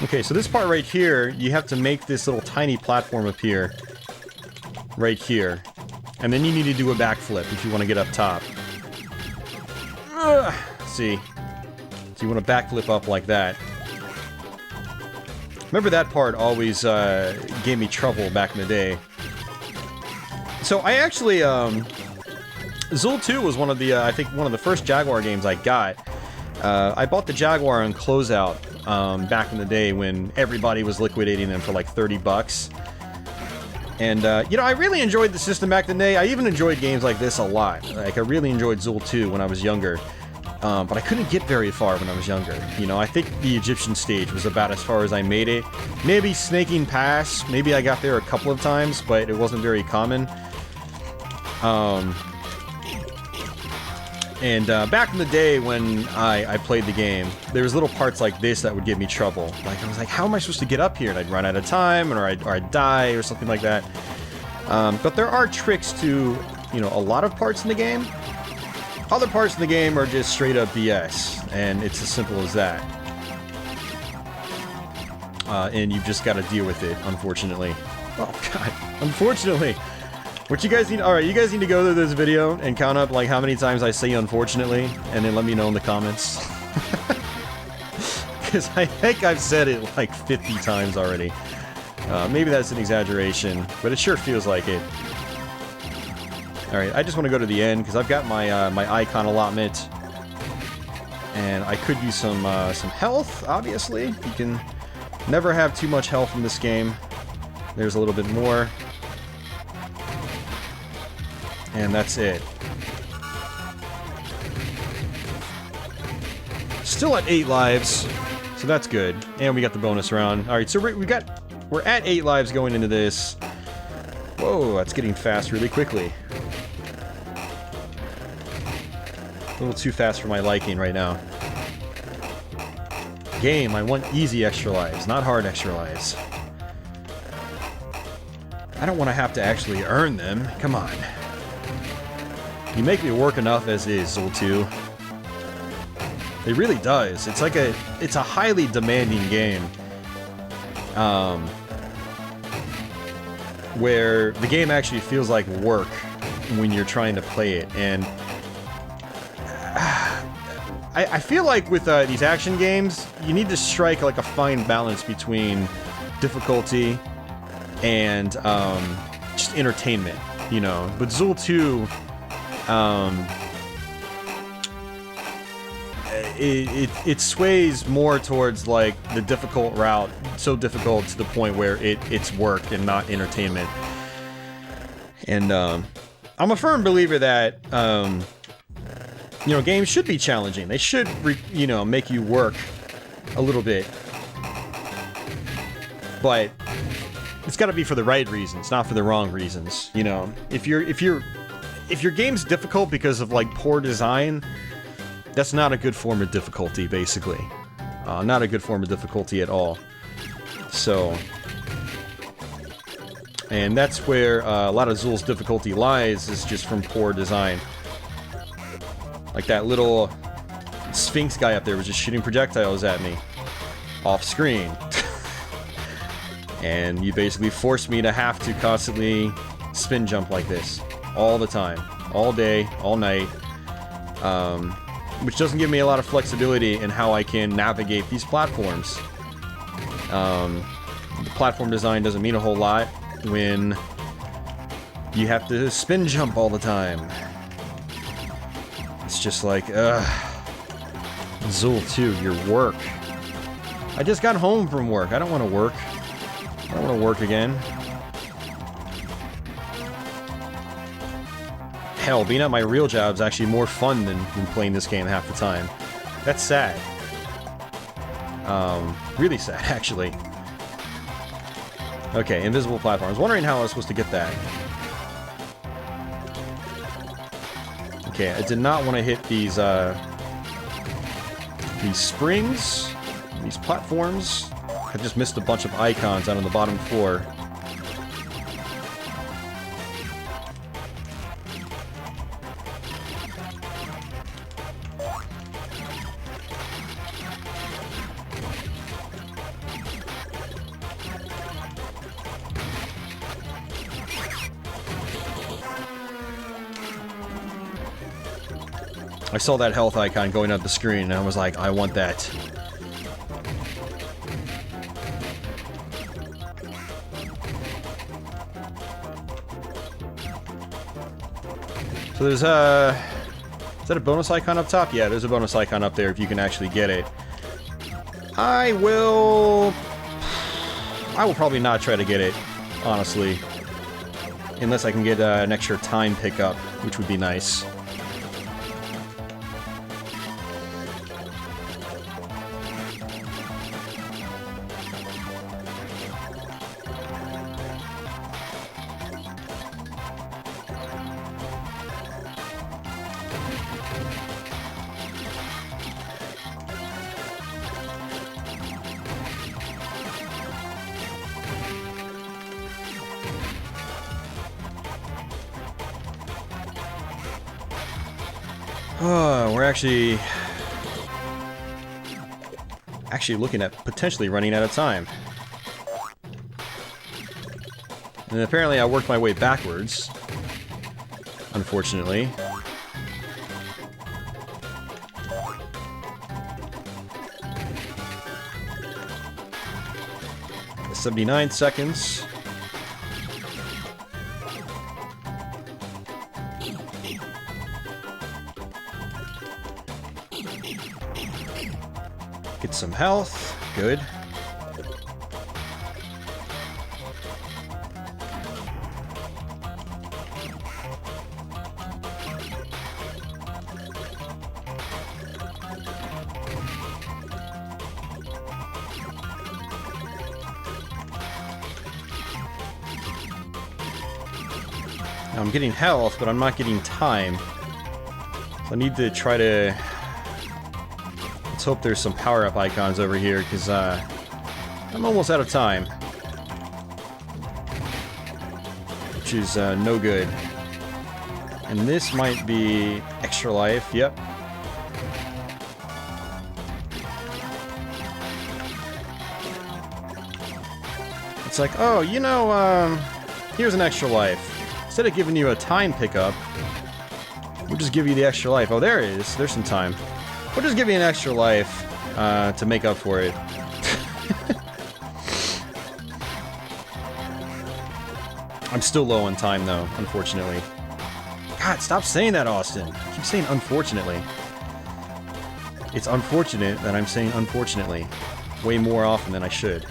Okay, so this part right here, you have to make this little tiny platform appear. Right here. And then you need to do a backflip if you want to get up top. See. So you want to backflip up like that. Remember that part always gave me trouble back in the day. So I actually, Zool 2 was one of the, I think one of the first Jaguar games I got. I bought the Jaguar on closeout back in the day when everybody was liquidating them for like 30 bucks. And, you know, I really enjoyed the system back in the day. I even enjoyed games like this a lot. Like, I really enjoyed Zool 2 when I was younger. But I couldn't get very far when I was younger. You know, I think the Egyptian stage was about as far as I made it. Maybe snaking past. Maybe I got there a couple of times, but it wasn't very common. And back in the day when I played the game, there was little parts like this that would give me trouble. Like, I was like, how am I supposed to get up here? And I'd run out of time, or I'd die, or something like that. But there are tricks to, you know, a lot of parts in the game. Other parts in the game are just straight up BS, and it's as simple as that. And you've just got to deal with it, unfortunately. Oh, God. Unfortunately. What you guys need... Alright, you guys need to go through this video and count up, like, how many times I say unfortunately, and then let me know in the comments. Because I think I've said it, like, 50 times already. Maybe that's an exaggeration, but it sure feels like it. Alright, I just want to go to the end, because I've got my, my icon allotment. And I could use some health, obviously. You can never have too much health in this game. There's a little bit more. And that's it. Still at 8 lives, so that's good. And we got the bonus round. Alright, so we're at 8 lives going into this. Whoa, that's getting fast really quickly. A little too fast for my liking right now. Game, I want easy extra lives, not hard extra lives. I don't want to have to actually earn them. Come on. You make me work enough as is, Zool 2. It really does. It's like it's a highly demanding game. Where the game actually feels like work when you're trying to play it, and I feel like with these action games, you need to strike like a fine balance between difficulty and just entertainment, you know. But Zool 2, it sways more towards like the difficult route, so difficult to the point where it's work and not entertainment. And I'm a firm believer that you know, games should be challenging. They should, you know, make you work a little bit. But it's got to be for the right reasons, not for the wrong reasons. You know, if your game's difficult because of like poor design, that's not a good form of difficulty, basically. Not a good form of difficulty at all. So, and that's where a lot of Zool's difficulty lies, is just from poor design. Like that little Sphinx guy up there was just shooting projectiles at me. Off screen. And you basically forced me to have to constantly spin jump like this. All the time. All day, all night. Which doesn't give me a lot of flexibility in how I can navigate these platforms. The platform design doesn't mean a whole lot when you have to spin jump all the time. It's just like, Zool 2, your work. I just got home from work. I don't want to work. I don't want to work again. Hell, being at my real job's actually more fun than playing this game half the time. That's sad. Really sad, actually. Okay, invisible platform. I was wondering how I was supposed to get that. Okay, I did not want to hit these springs, these platforms. I just missed a bunch of icons out on the bottom floor. I saw that health icon going up the screen, and I was like, I want that. So there's is that a bonus icon up top? Yeah, there's a bonus icon up there if you can actually get it. I will probably not try to get it, honestly. Unless I can get an extra time pickup, which would be nice. We're actually looking at potentially running out of time. And apparently I worked my way backwards, unfortunately. The 79 seconds. Get some health. Good. Now I'm getting health, but I'm not getting time. So I need to try to... Let's hope there's some power-up icons over here, because I'm almost out of time. Which is no good. And this might be extra life, yep. It's like, oh, you know, here's an extra life. Instead of giving you a time pickup, we'll just give you the extra life. Oh, there it is. There's some time. We'll just give you an extra life to make up for it. I'm still low on time, though, unfortunately. God, stop saying that, Austin. I keep saying unfortunately. It's unfortunate that I'm saying unfortunately way more often than I should.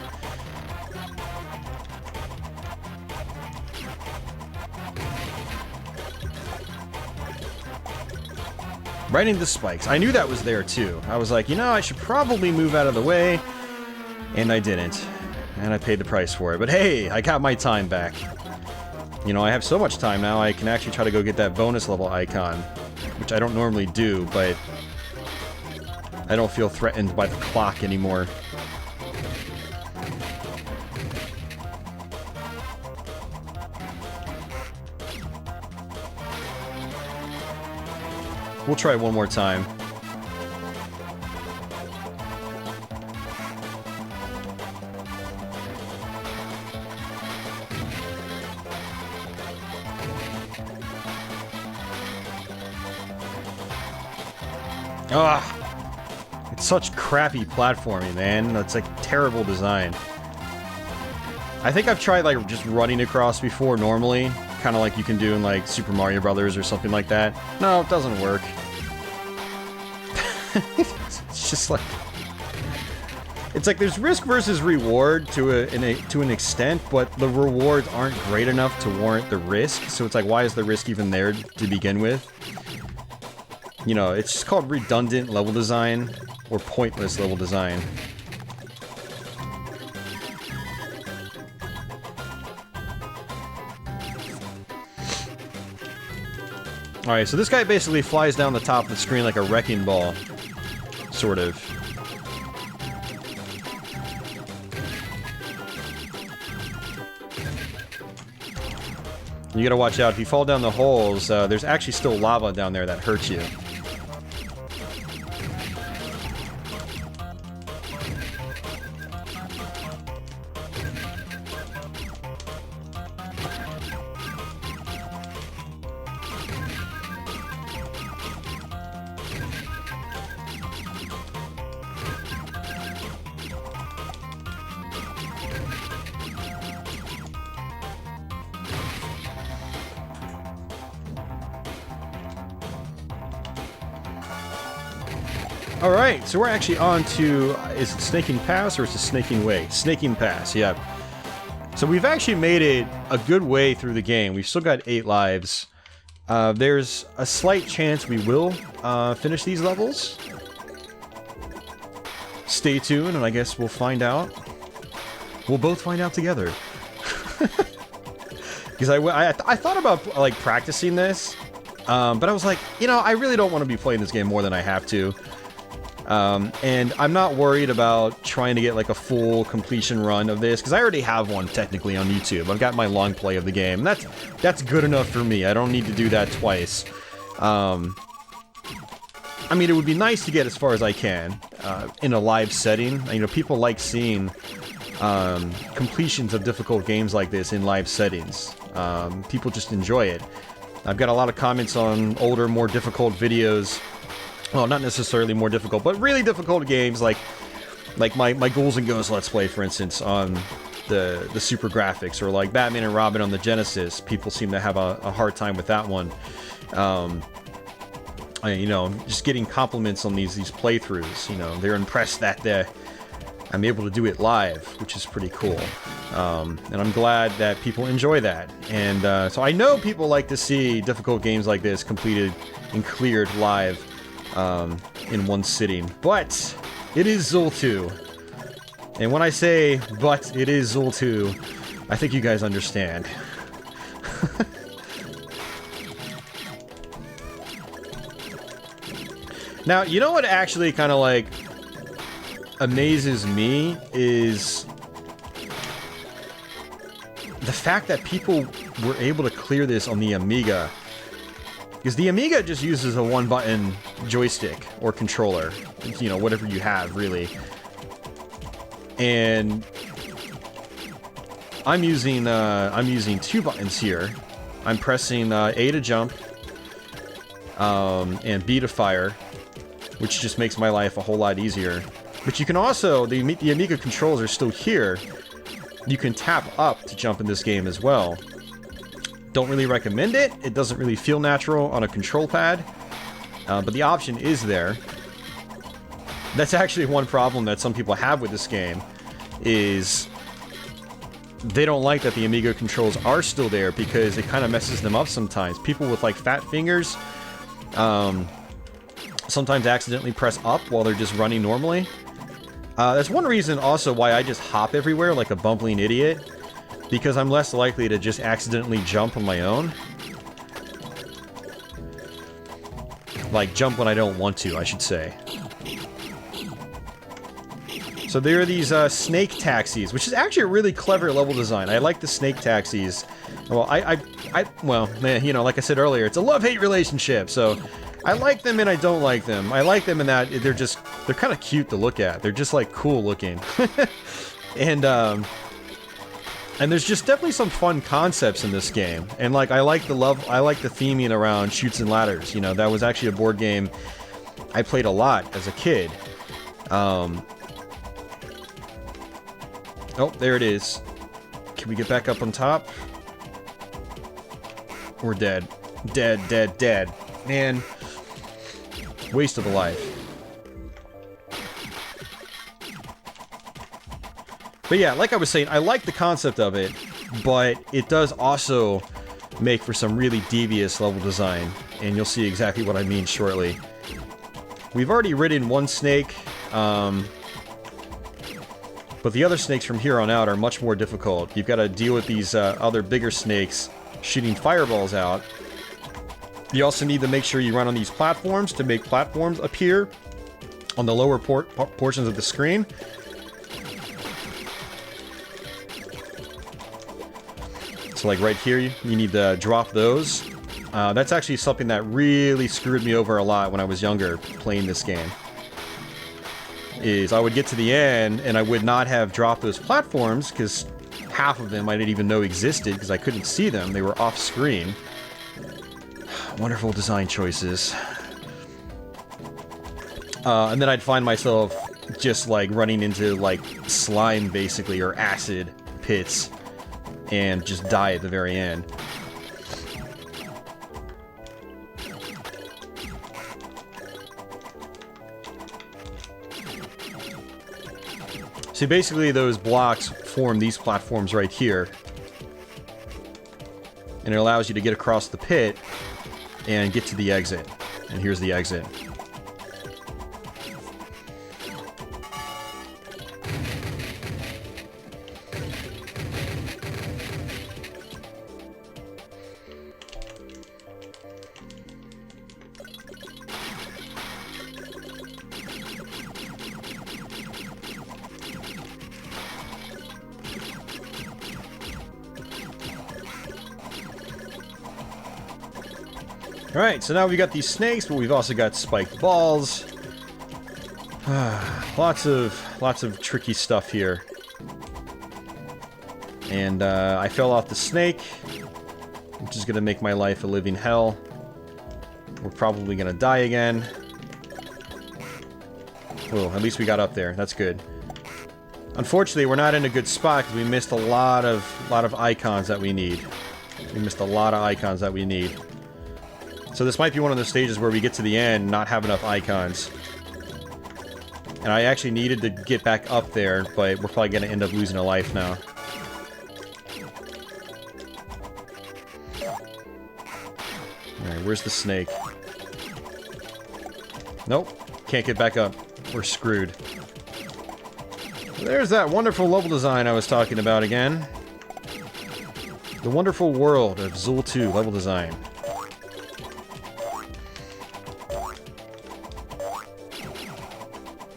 Right into spikes. I knew that was there too. I was like, you know, I should probably move out of the way. And I didn't. And I paid the price for it. But hey, I got my time back. You know, I have so much time now, I can actually try to go get that bonus level icon. Which I don't normally do, but I don't feel threatened by the clock anymore. We'll try one more time. Ah, it's such crappy platforming, man. That's like terrible design. I think I've tried like just running across before normally, kind of like you can do in like Super Mario Brothers or something like that. No, it doesn't work. It's just like, it's like there's risk versus reward to an extent, but the rewards aren't great enough to warrant the risk. So it's like, why is the risk even there to begin with? You know, it's just called redundant level design or pointless level design. Alright, so this guy basically flies down the top of the screen like a wrecking ball. Sort of. You gotta watch out. If you fall down the holes, there's actually still lava down there that hurts you. Alright, so we're actually on to, is it Snaking Pass or is it Snaking Way? Snaking Pass, yeah. So we've actually made it a good way through the game. We've still got 8 lives. There's a slight chance we will finish these levels. Stay tuned, and I guess we'll find out. We'll both find out together. Because I thought about, like, practicing this, but I was like, you know, I really don't want to be playing this game more than I have to. And I'm not worried about trying to get like a full completion run of this, because I already have one technically on YouTube. I've got my long play of the game. That's good enough for me. I don't need to do that twice. I mean, it would be nice to get as far as I can in a live setting. You know, people like seeing completions of difficult games like this in live settings. People just enjoy it. I've got a lot of comments on older, more difficult videos. Well, not necessarily more difficult, but really difficult games like my Ghouls and Ghosts Let's Play, for instance, on the Super Graphics, or like Batman and Robin on the Genesis. People seem to have a hard time with that one. You know, just getting compliments on these playthroughs. You know, they're impressed that I'm able to do it live, which is pretty cool. And I'm glad that people enjoy that. And so I know people like to see difficult games like this completed and cleared live. In one sitting, but it is Zool 2. And when I say, but it is Zool 2, I think you guys understand. Now, you know what actually kind of like amazes me is the fact that people were able to clear this on the Amiga. Because the Amiga just uses a one-button joystick or controller, you know, whatever you have, really. And I'm using 2 buttons here. I'm pressing A to jump, and B to fire, which just makes my life a whole lot easier. But you can also, the Amiga controls are still here. You can tap up to jump in this game as well. Don't really recommend it. It doesn't really feel natural on a control pad, but the option is there. That's actually one problem that some people have with this game, is they don't like that the Amiga controls are still there because it kind of messes them up sometimes. People with like fat fingers sometimes accidentally press up while they're just running normally. That's one reason also why I just hop everywhere like a bumbling idiot. Because I'm less likely to just accidentally jump on my own. Like, jump when I don't want to, I should say. So there are these snake taxis, which is actually a really clever level design. I like the snake taxis. Well, well, man, you know, like I said earlier, it's a love-hate relationship, so I like them and I don't like them. I like them in that they're kind of cute to look at. They're just, like, cool looking. And there's just definitely some fun concepts in this game. And like I like the theming around Chutes and Ladders. You know, that was actually a board game I played a lot as a kid. Oh, there it is. Can we get back up on top? We're dead. Dead. Man. Waste of a life. But yeah, like I was saying, I like the concept of it, but it does also make for some really devious level design, and you'll see exactly what I mean shortly. We've already ridden one snake, but the other snakes from here on out are much more difficult. You've got to deal with these other bigger snakes shooting fireballs out. You also need to make sure you run on these platforms to make platforms appear on the lower portions of the screen. So like right here, you need to drop those. That's actually something that really screwed me over a lot when I was younger playing this game. Is I would get to the end and I would not have dropped those platforms because half of them I didn't even know existed because I couldn't see them. They were off screen. Wonderful design choices. And then I'd find myself just like running into like slime basically, or acid pits, and just die at the very end. So basically those blocks form these platforms right here, and it allows you to get across the pit and get to the exit. And here's the exit. Alright, so now we've got these snakes, but we've also got spiked balls. Lots of tricky stuff here. And I fell off the snake, which is gonna make my life a living hell. We're probably gonna die again. Oh, at least we got up there. That's good. Unfortunately, we're not in a good spot because we missed a lot of icons that we need. We missed a lot of icons that we need. So this might be one of those stages where we get to the end and not have enough icons. And I actually needed to get back up there, but we're probably going to end up losing a life now. Alright, where's the snake? Nope, can't get back up. We're screwed. There's that wonderful level design I was talking about again. The wonderful world of Zool 2 level design.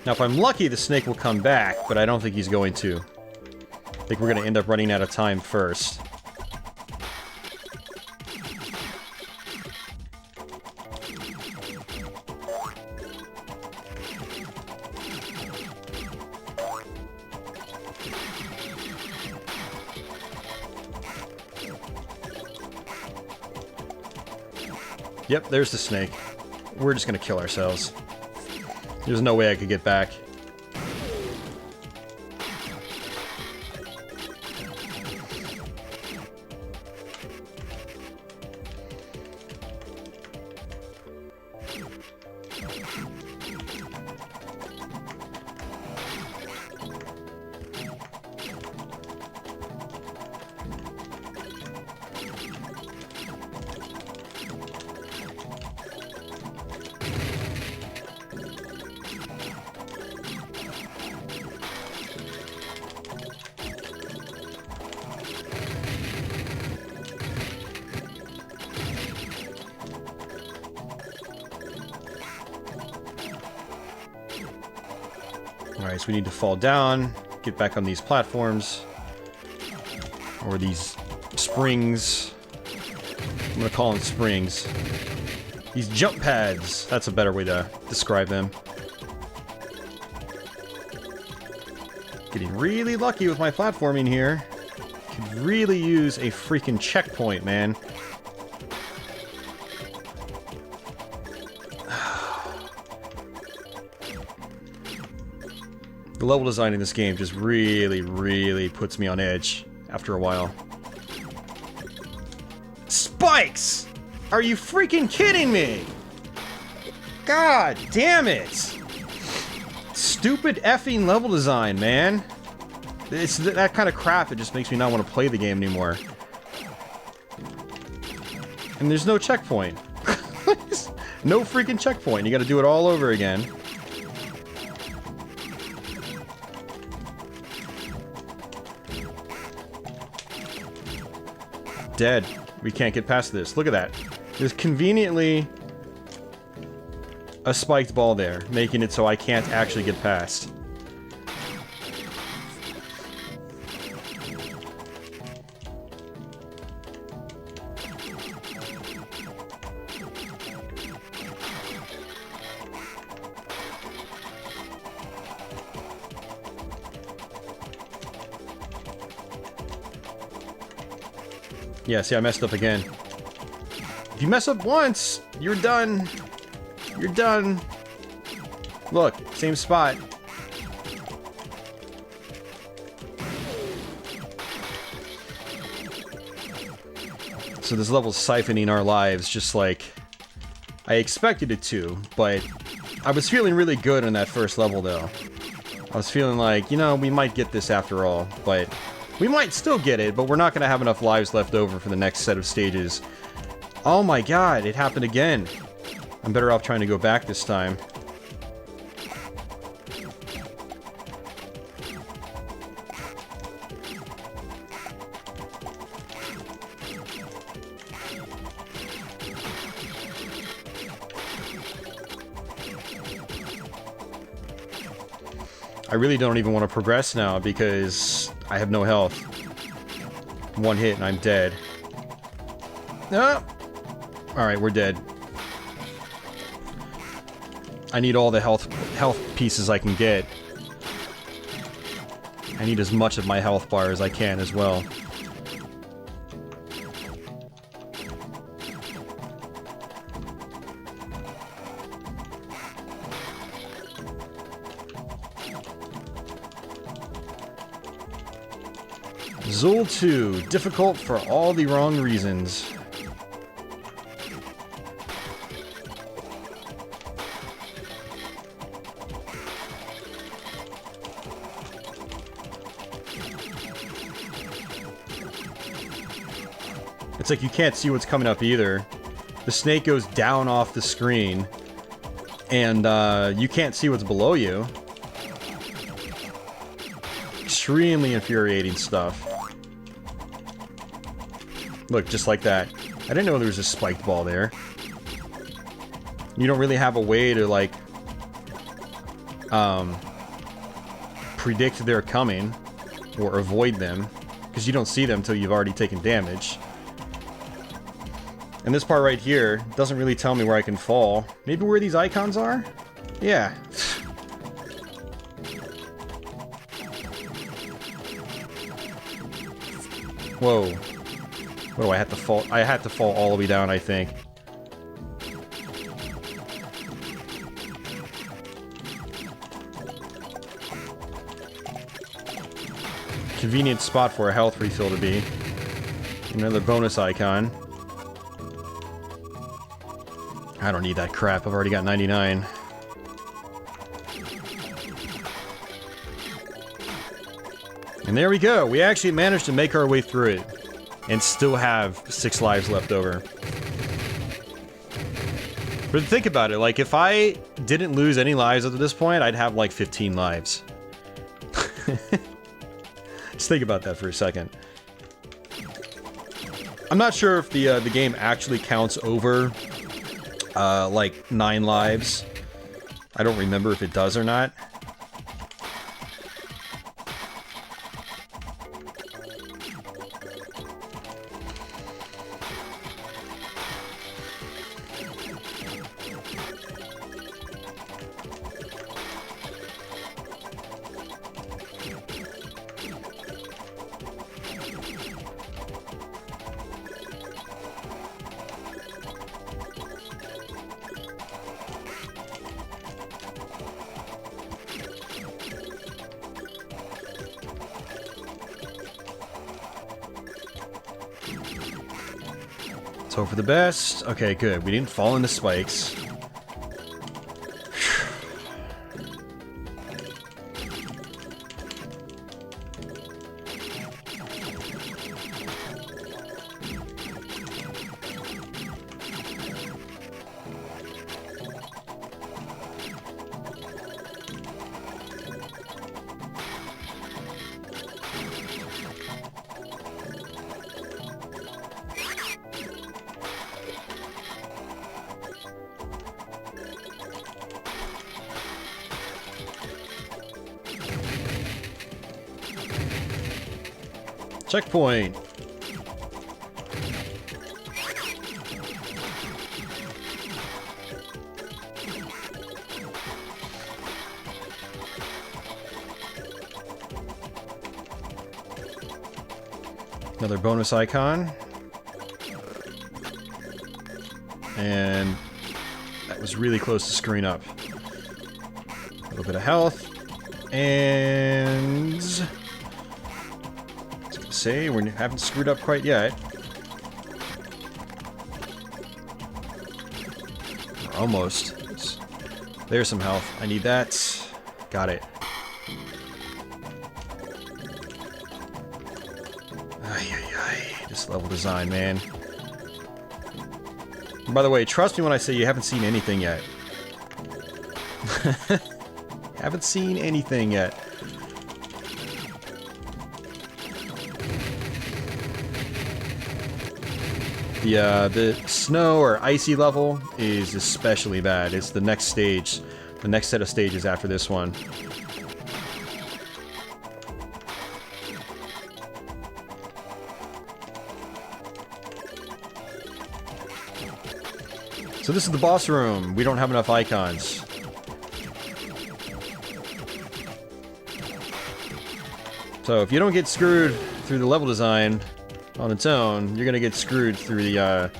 Now, if I'm lucky, the snake will come back, but I don't think he's going to. I think we're going to end up running out of time first. Yep, there's the snake. We're just going to kill ourselves. There's no way I could get back. Alright, so we need to fall down, get back on these platforms. Or these springs. I'm gonna call them springs. These jump pads. That's a better way to describe them. Getting really lucky with my platforming here. Could really use a freaking checkpoint, man. The level design in this game just really puts me on edge after a while. Spikes! Are you freaking kidding me? God damn it! Stupid effing level design, man. It's that kind of crap that just makes me not want to play the game anymore. And there's no checkpoint. No freaking checkpoint. You gotta do it all over again. Dead. We can't get past this. Look at that. There's conveniently a spiked ball there, making it so I can't actually get past. Yeah, see, I messed up again. If you mess up once, you're done. You're done. Look, same spot. So this level's siphoning our lives just like I expected it to, but I was feeling really good on that first level though. I was feeling like, you know, we might get this after all, but we might still get it, but we're not going to have enough lives left over for the next set of stages. Oh my god, it happened again. I'm better off trying to go back this time. I really don't even want to progress now because I have no health. One hit and I'm dead. Ah! Alright, we're dead. I need all the health pieces I can get. I need as much of my health bar as I can as well. Zool 2, difficult for all the wrong reasons. It's like you can't see what's coming up either. The snake goes down off the screen, and you can't see what's below you. Extremely infuriating stuff. Look, just like that. I didn't know there was a spiked ball there. You don't really have a way to, like, predict they're coming, or avoid them, because you don't see them until you've already taken damage. And this part right here doesn't really tell me where I can fall. Maybe where these icons are? Yeah. Whoa. What do I have to fall? I had to fall all the way down, I think. Convenient spot for a health refill to be. Another bonus icon. I don't need that crap. I've already got 99. And there we go. We actually managed to make our way through it. And still have 6 lives left over. But think about it. Like, if I didn't lose any lives up to this point, I'd have like 15 lives. Just think about that for a second. I'm not sure if the game actually counts over like 9 lives. I don't remember if it does or not. Let's hope for the best. Okay, good. We didn't fall into spikes. Checkpoint. Another bonus icon. And that was really close to screwing up. A little bit of health. And say we haven't screwed up quite yet. almost. There's some health. I need that. Got it. Ay, ay, ay. This level design, man. And by the way, trust me when I say you haven't seen anything yet. Haven't seen anything yet. The snow or icy level is especially bad. It's the next stage. The next set of stages after this one. So this is the boss room. We don't have enough icons. So if you don't get screwed through the level design on its own, you're gonna get screwed through the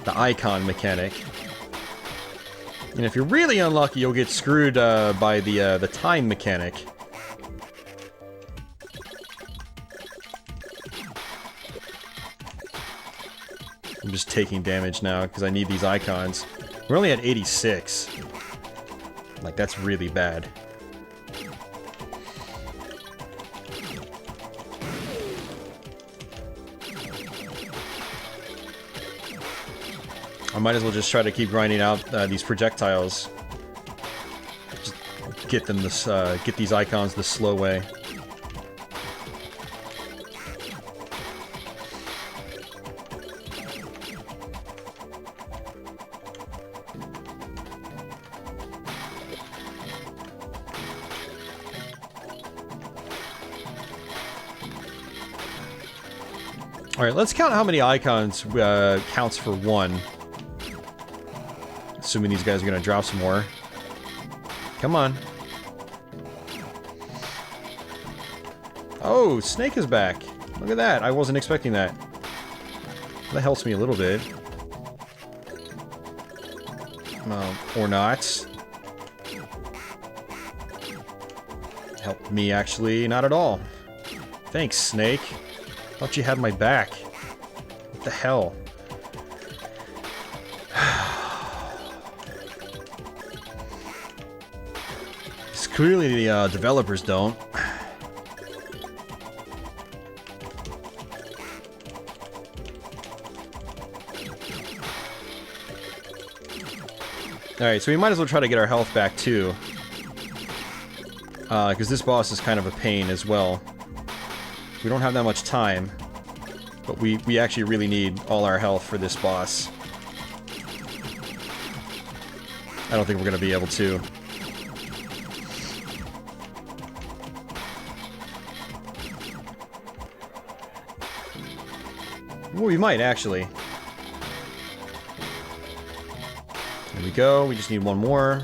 icon mechanic. And if you're really unlucky, you'll get screwed by the time mechanic. I'm just taking damage now because I need these icons. We're only at 86. Like, that's really bad. I might as well just try to keep grinding out these projectiles. Just get them this, get these icons the slow way. Alright, let's count how many icons counts for one. Assuming these guys are gonna drop some more. Come on. Oh, Snake is back. Look at that. I wasn't expecting that. That helps me a little bit. Or not. Helped me, actually. Not at all. Thanks, Snake. Thought you had my back. What the hell? Clearly the developers don't. Alright, so we might as well try to get our health back too. Because this boss is kind of a pain as well. We don't have that much time. But we actually really need all our health for this boss. I don't think we're going to be able to. Well, we might, actually. There we go. We just need one more.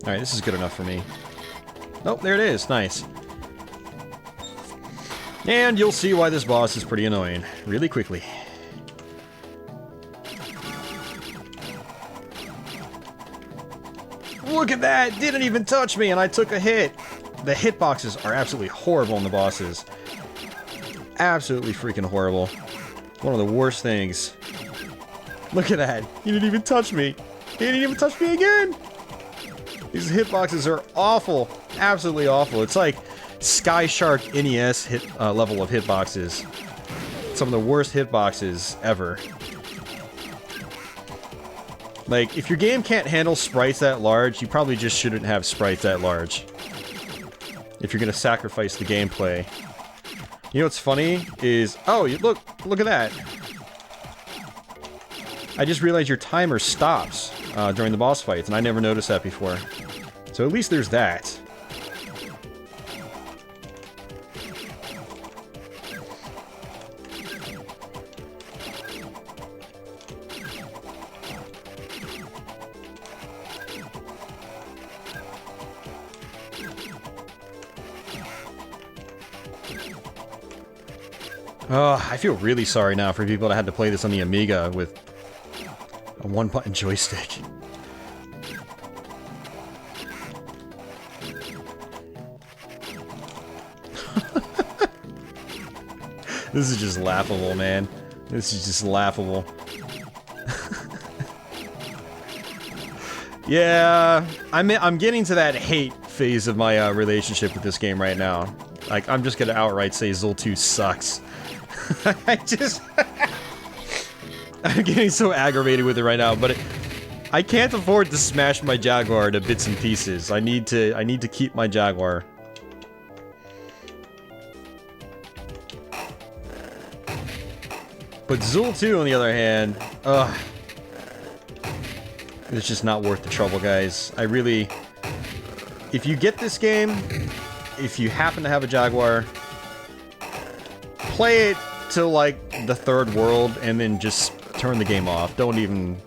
Alright, this is good enough for me. Oh, there it is. Nice. And you'll see why this boss is pretty annoying really quickly. Look at that! Didn't even touch me and I took a hit! The hitboxes are absolutely horrible on the bosses. Absolutely freaking horrible. One of the worst things. Look at that. He didn't even touch me. He didn't even touch me again. These hitboxes are awful. Absolutely awful. It's like Sky Shark NES level of hitboxes. Some of the worst hitboxes ever. Like, if your game can't handle sprites that large, you probably just shouldn't have sprites that large. If you're gonna sacrifice the gameplay. You know what's funny is... Oh, look at that. I just realized your timer stops during the boss fights, and I never noticed that before. So at least there's that. I feel really sorry now for people that had to play this on the Amiga with a one-button joystick. This is just laughable, man. This is just laughable. Yeah, I'm getting to that hate phase of my relationship with this game right now. Like, I'm just gonna outright say Zool 2 sucks. I'm getting so aggravated with it right now, but I can't afford to smash my Jaguar to bits and pieces. I need to keep my Jaguar. But Zool 2, on the other hand, ugh. It's just not worth the trouble, guys. I really... If you get this game, if you happen to have a Jaguar, play it till, like, the third world, and then just turn the game off. Don't even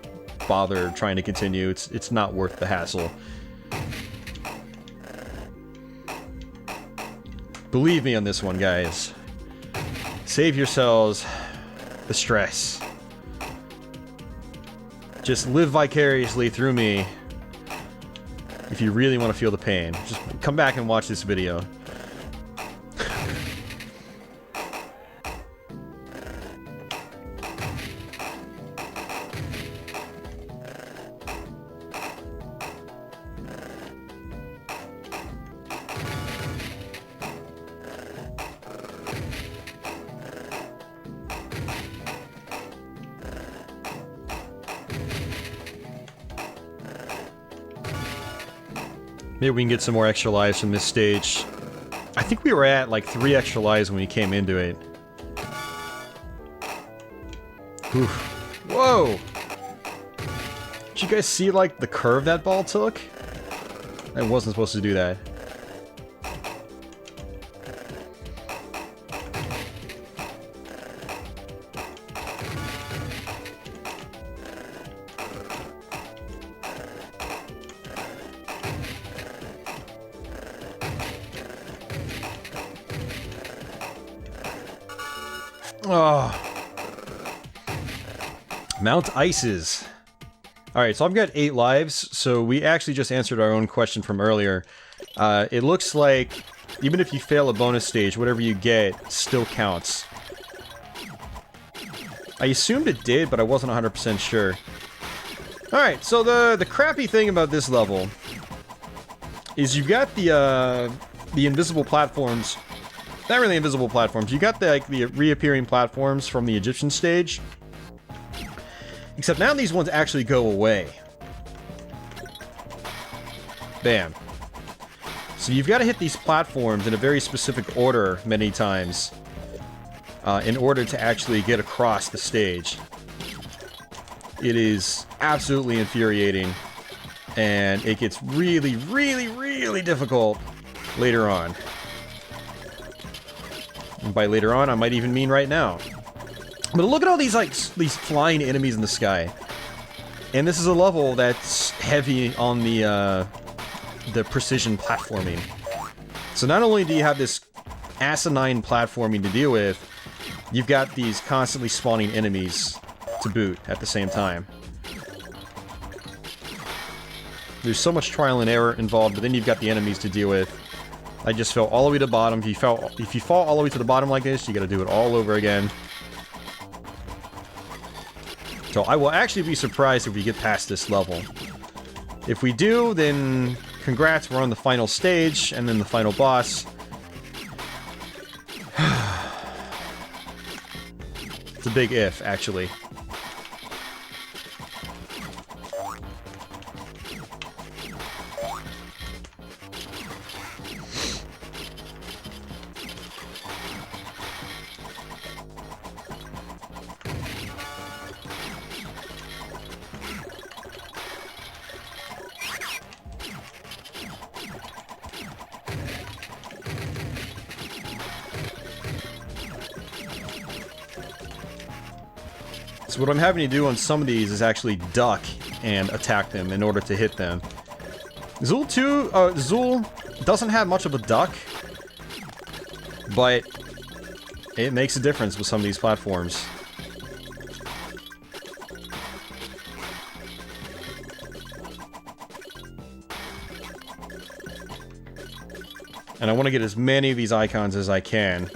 bother trying to continue. It's not worth the hassle. Believe me on this one, guys. Save yourselves the stress. Just live vicariously through me if you really want to feel the pain. Just come back and watch this video. Maybe we can get some more extra lives from this stage. I think we were at like 3 extra lives when we came into it. Oof. Whoa! Did you guys see like the curve that ball took? I wasn't supposed to do that. Oh. Mount Ices. Alright, so I've got 8 lives, so we actually just answered our own question from earlier. It looks like, even if you fail a bonus stage, whatever you get still counts. I assumed it did, but I wasn't 100% sure. Alright, so the crappy thing about this level is you've got the invisible platforms. Not really invisible platforms. You got the reappearing platforms from the Egyptian stage. Except now these ones actually go away. Bam. So you've got to hit these platforms in a very specific order many times in order to actually get across the stage. It is absolutely infuriating, and it gets really, really, really difficult later on. And by later on, I might even mean right now. But look at all these, like, these flying enemies in the sky. And this is a level that's heavy on the precision platforming. So not only do you have this asinine platforming to deal with, you've got these constantly spawning enemies to boot at the same time. There's so much trial and error involved, but then you've got the enemies to deal with. I just fell all the way to the bottom. If you fall all the way to the bottom like this, you gotta do it all over again. So I will actually be surprised if we get past this level. If we do, then congrats, we're on the final stage, and then the final boss. It's a big if, actually. So what I'm having to do on some of these is actually duck and attack them in order to hit them. Zool doesn't have much of a duck, but it makes a difference with some of these platforms. And I want to get as many of these icons as I can.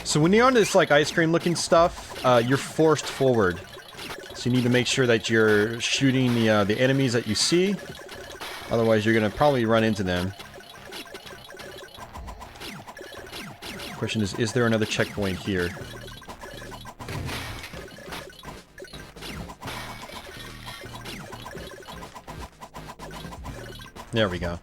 So when you're on this like ice cream looking stuff, you're forced forward. So you need to make sure that you're shooting the enemies that you see. Otherwise you're gonna probably run into them. Question is there another checkpoint here? There we go.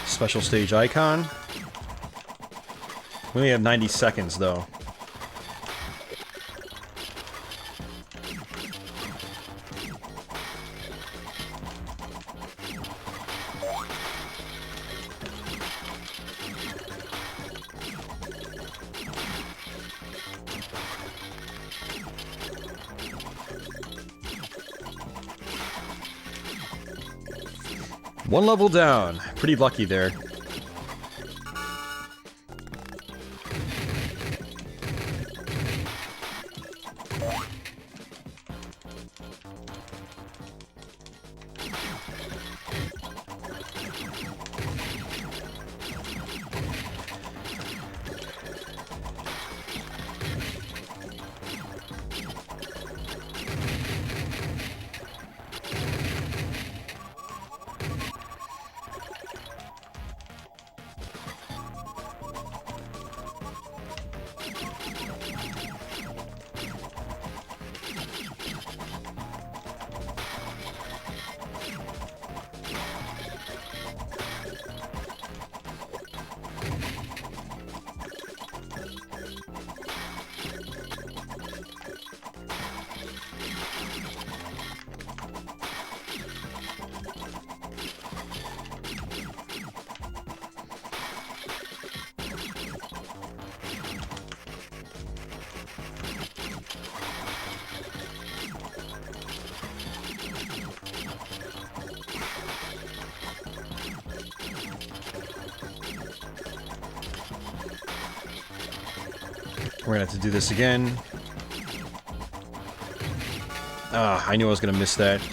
Special stage icon. We only have 90 seconds, though. One level down. Pretty lucky there. We're gonna have to do this again. Ah, I knew I was gonna miss that. So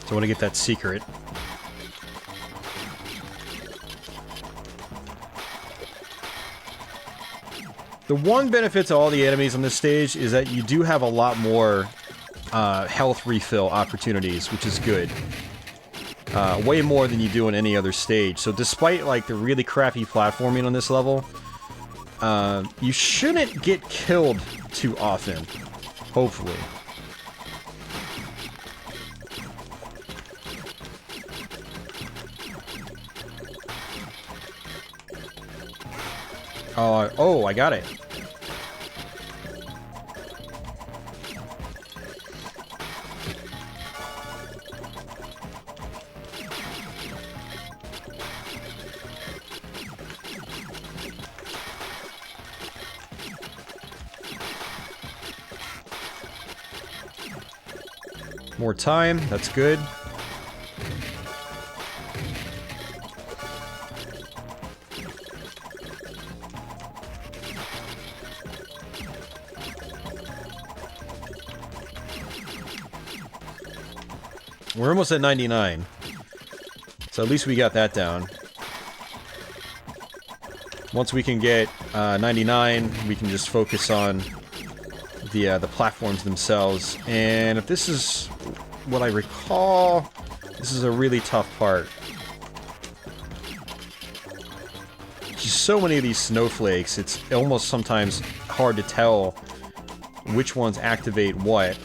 I want to get that secret. The one benefit to all the enemies on this stage is that you do have a lot more health refill opportunities, which is good. Way more than you do on any other stage. So despite like the really crappy platforming on this level, you shouldn't get killed too often. Hopefully. Oh, I got it. More time, that's good. We're almost at 99. So at least we got that down. Once we can get 99, we can just focus on the platforms themselves. And if this is what I recall, this is a really tough part. Just so many of these snowflakes, it's almost sometimes hard to tell which ones activate what.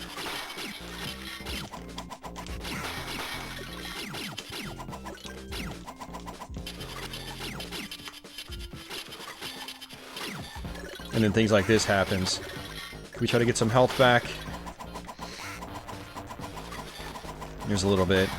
And then things like this happens. Can we try to get some health back? Here's a little bit.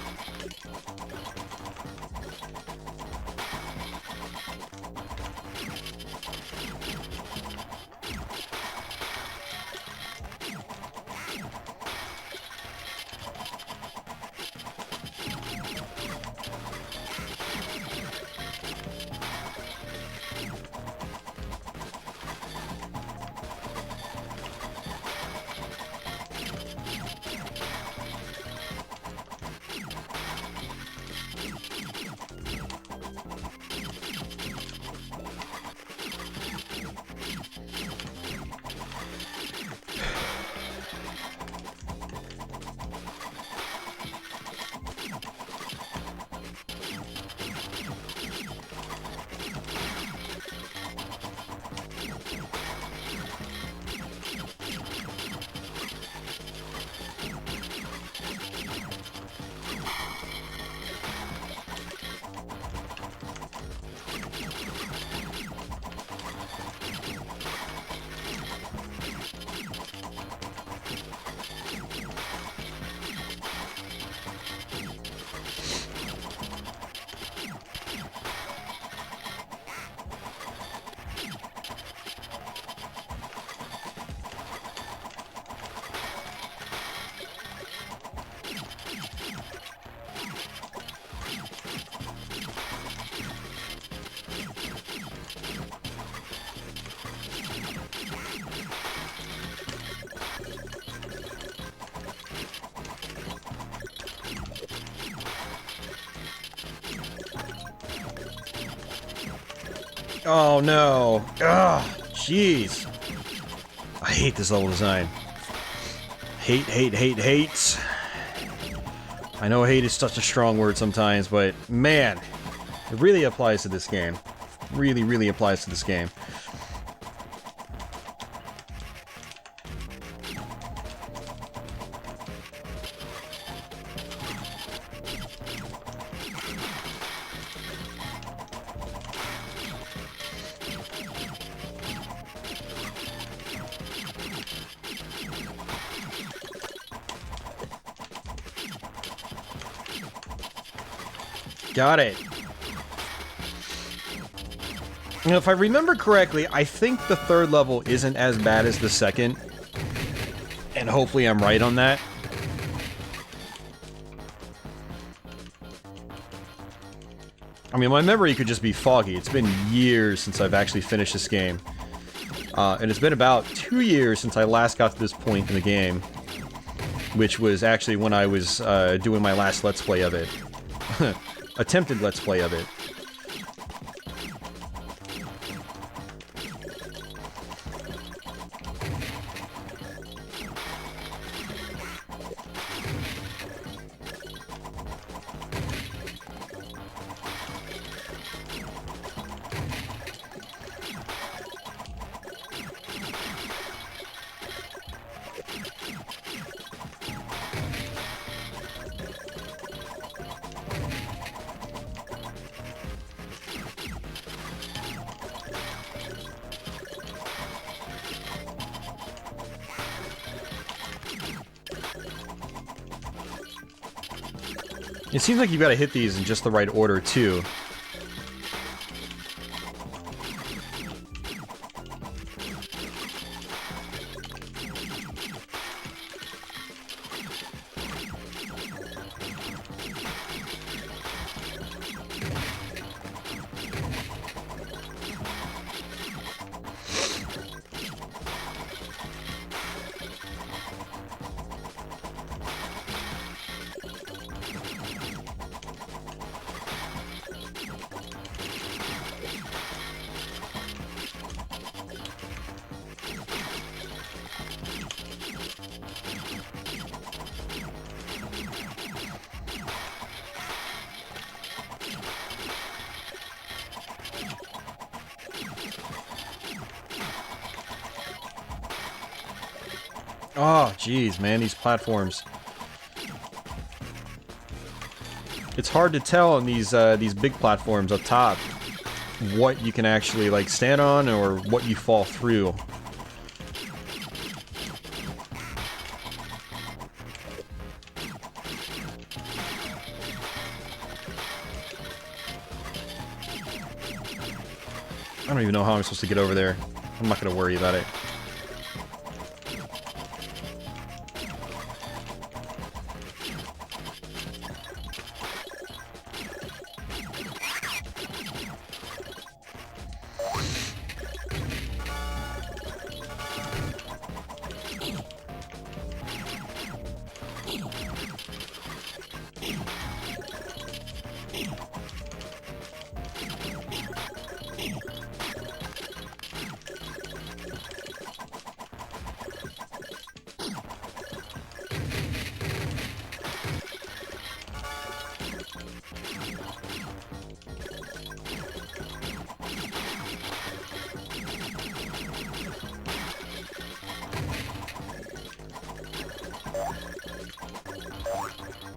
Oh no. Ugh, jeez. I hate this level design. Hate, hate, hate, hate. I know hate is such a strong word sometimes, but man, it really applies to this game. Really, really applies to this game. Got it. Now, if I remember correctly, I think the third level isn't as bad as the second. And hopefully I'm right on that. I mean, my memory could just be foggy. It's been years since I've actually finished this game. And it's been about 2 years since I last got to this point in the game. Which was actually when I was doing my last Let's Play of it. Attempted Let's Play of it. It seems like you've got to hit these in just the right order, too. Oh, jeez, man, these platforms. It's hard to tell on these big platforms up top what you can actually, like, stand on or what you fall through. I don't even know how I'm supposed to get over there. I'm not gonna worry about it.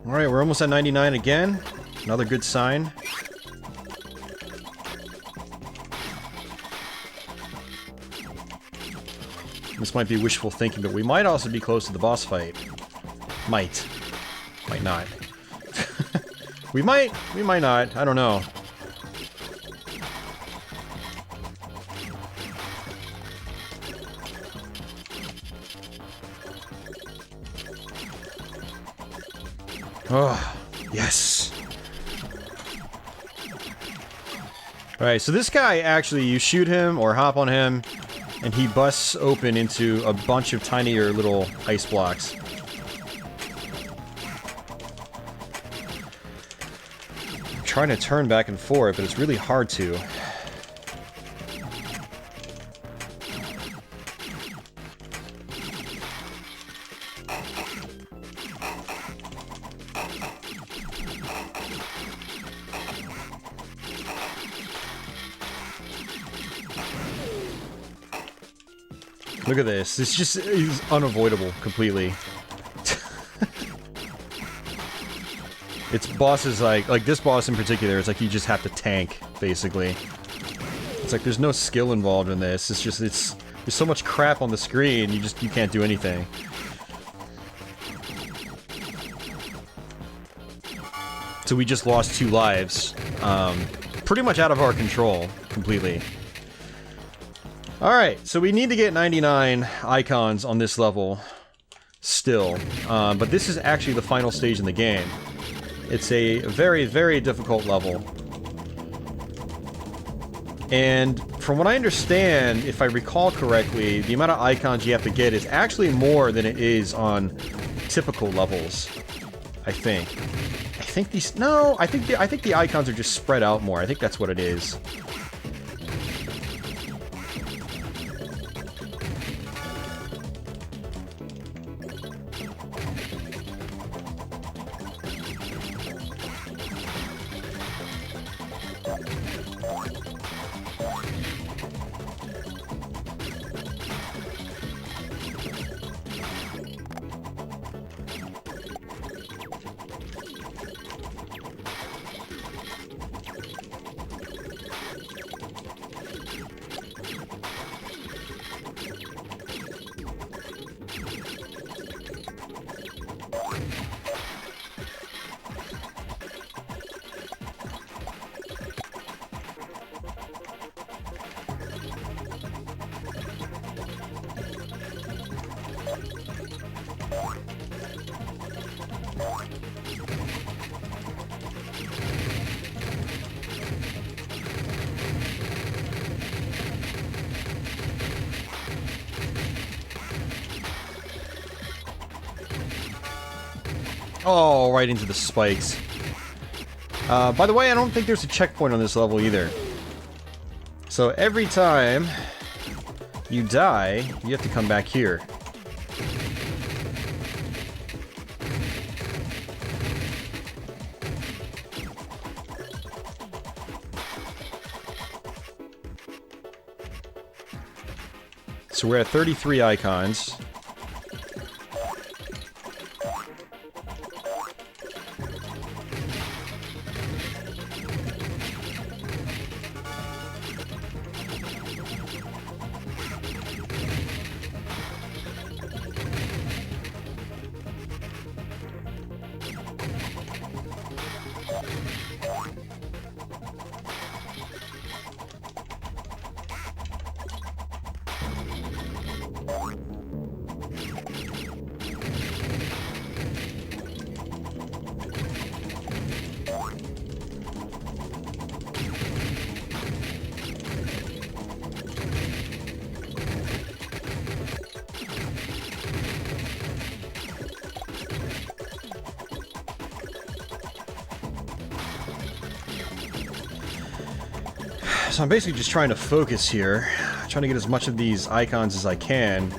Alright, we're almost at 99 again. Another good sign. This might be wishful thinking, but we might also be close to the boss fight. Might. Might not. We might not. I don't know. Oh, yes. Alright, so this guy, actually, you shoot him or hop on him, and he busts open into a bunch of tinier little ice blocks. I'm trying to turn back and forth, but it's really hard to. Look at this. This just is unavoidable completely. It's bosses like this boss in particular, it's like you just have to tank, basically. It's like there's no skill involved in this. It's just there's so much crap on the screen, you can't do anything. So we just lost 2 lives. Pretty much out of our control, completely. Alright, so we need to get 99 icons on this level still, but this is actually the final stage in the game. It's a very, very difficult level. And from what I understand, if I recall correctly, the amount of icons you have to get is actually more than it is on typical levels, I think. I think the icons are just spread out more. I think that's what it is. Oh, right into the spikes. By the way, I don't think there's a checkpoint on this level either. So every time you die, you have to come back here. So we're at 33 icons. So I'm basically just trying to focus here, trying to get as much of these icons as I can,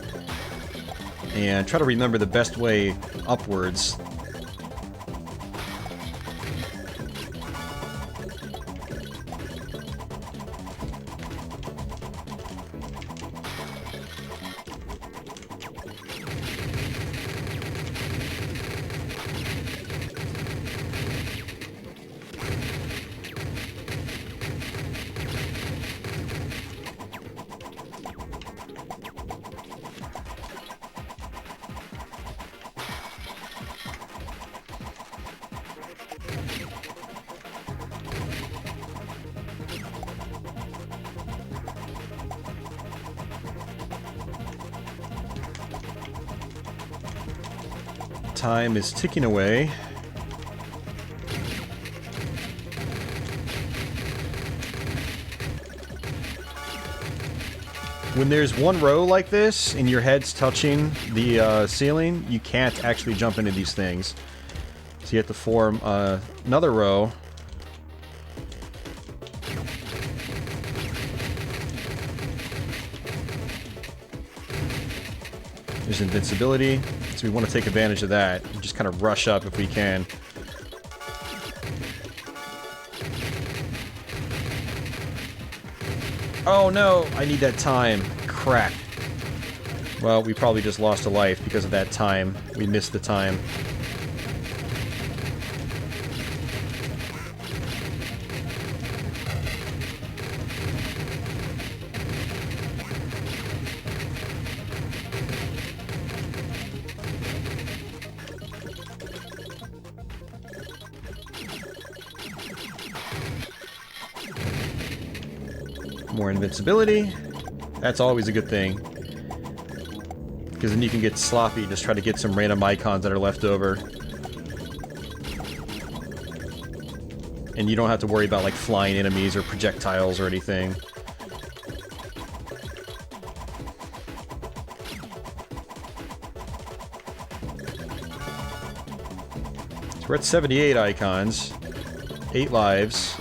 and try to remember the best way upwards. Time is ticking away. When there's one row like this and your head's touching the ceiling, you can't actually jump into these things. So you have to form another row. There's invincibility, so we want to take advantage of that and just kind of rush up if we can. Oh no, I need that time. Crap. Well, we probably just lost a life because of that time. We missed the time. More invincibility. That's always a good thing. Because then you can get sloppy and just try to get some random icons that are left over. And you don't have to worry about like flying enemies or projectiles or anything. So we're at 78 icons. 8 lives.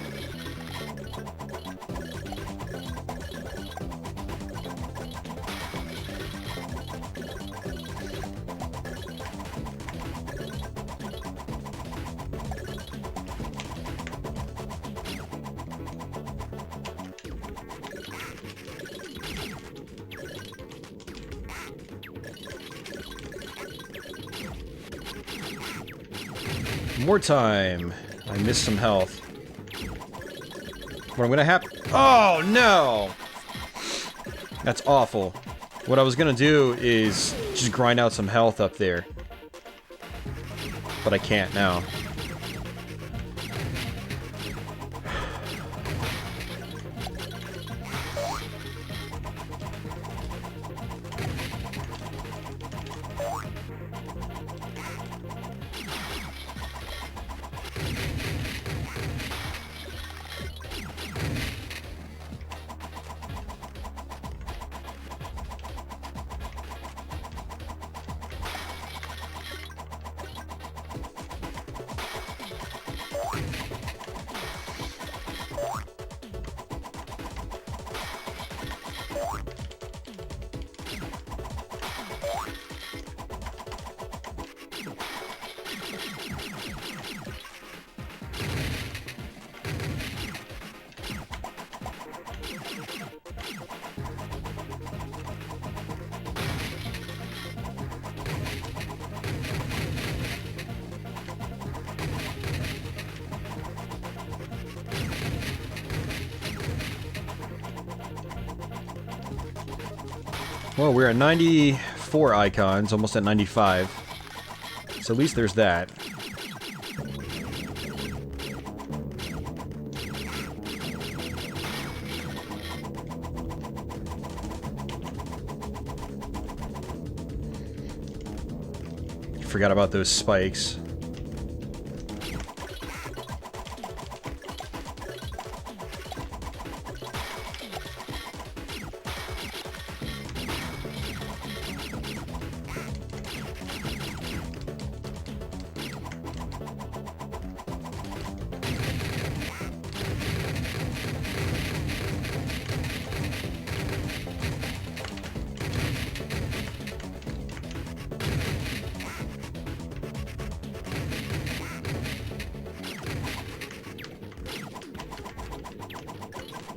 More time. I missed some health. What I'm gonna have... Oh, no! That's awful. What I was gonna do is just grind out some health up there. But I can't now. Well, we're at 94 icons, almost at 95. So at least there's that. forgot about those spikes.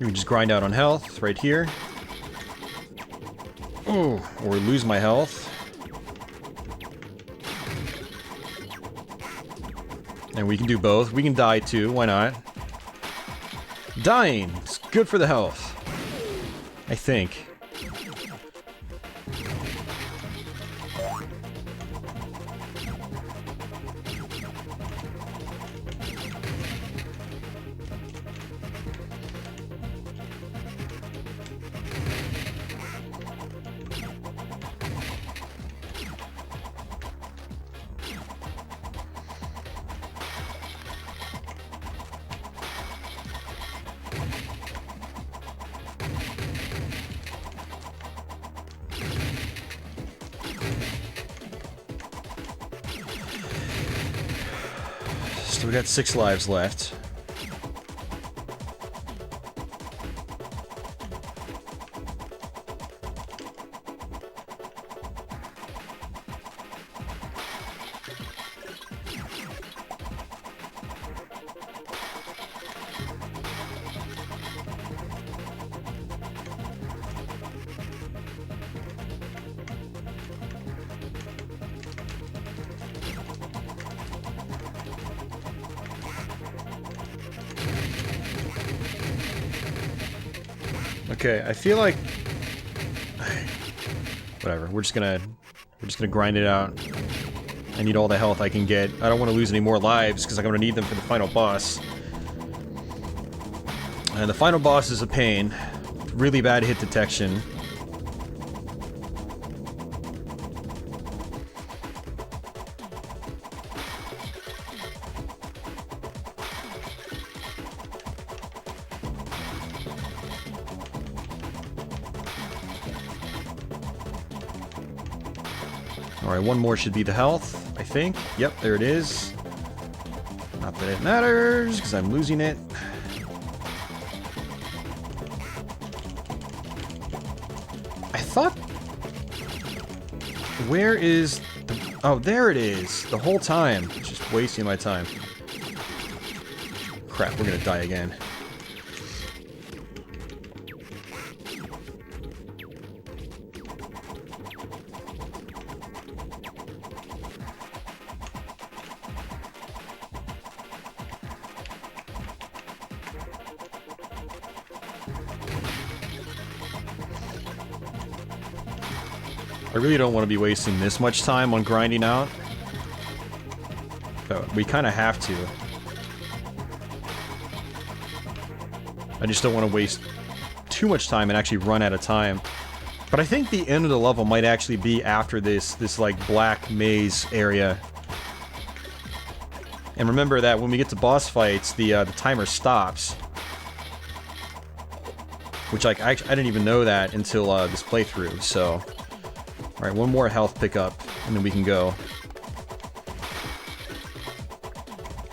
You can just grind out on health right here. Oh, or lose my health. And we can do both. We can die too, why not? Dying! It's good for the health. I think. So we got 6 lives left. Okay, I feel like whatever. We're just gonna grind it out. I need all the health I can get. I don't want to lose any more lives because I'm gonna need them for the final boss. And the final boss is a pain. Really bad hit detection. Alright, one more should be the health, I think. Yep, there it is. Not that it matters, because I'm losing it. I thought... Where is... the... Oh, there it is! The whole time. Just wasting my time. Crap, we're gonna die again. I really don't want to be wasting this much time on grinding out. But we kind of have to. I just don't want to waste too much time and actually run out of time. But I think the end of the level might actually be after this like black maze area. And remember that when we get to boss fights, the timer stops. Which like I didn't even know that until this playthrough, so... Alright, one more health pickup, and then we can go.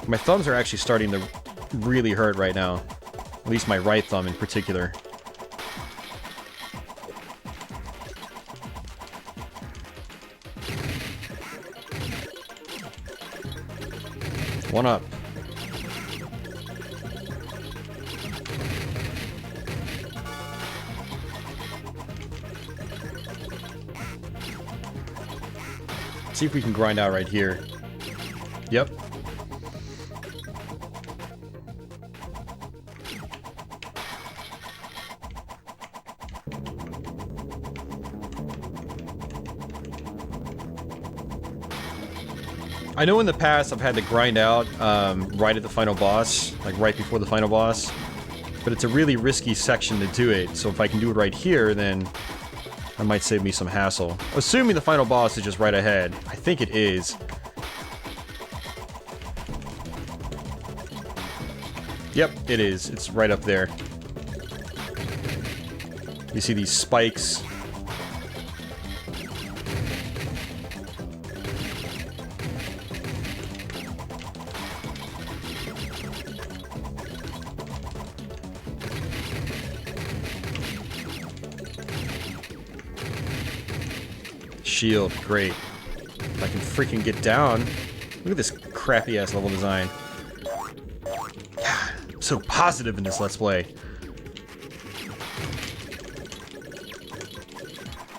My thumbs are actually starting to really hurt right now. At least my right thumb in particular. One up. See if we can grind out right here. Yep. I know in the past I've had to grind out right at the final boss, like right before the final boss, but it's a really risky section to do it, so if I can do it right here, then that might save me some hassle. Assuming the final boss is just right ahead. I think it is. Yep, it is. It's right up there. You see these spikes. Shield, great. If I can freaking get down. Look at this crappy ass level design. God, I'm so positive in this Let's Play.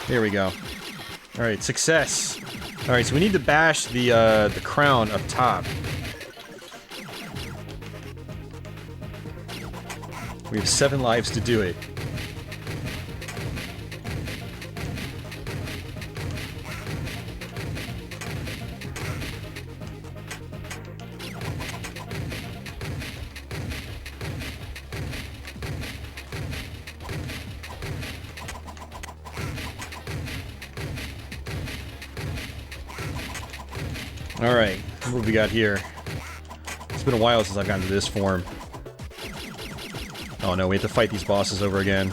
There we go. Alright, success. Alright, so we need to bash the crown up top. We have 7 lives to do it. Alright, what have we got here? It's been a while since I've gotten to this form. Oh no, we have to fight these bosses over again.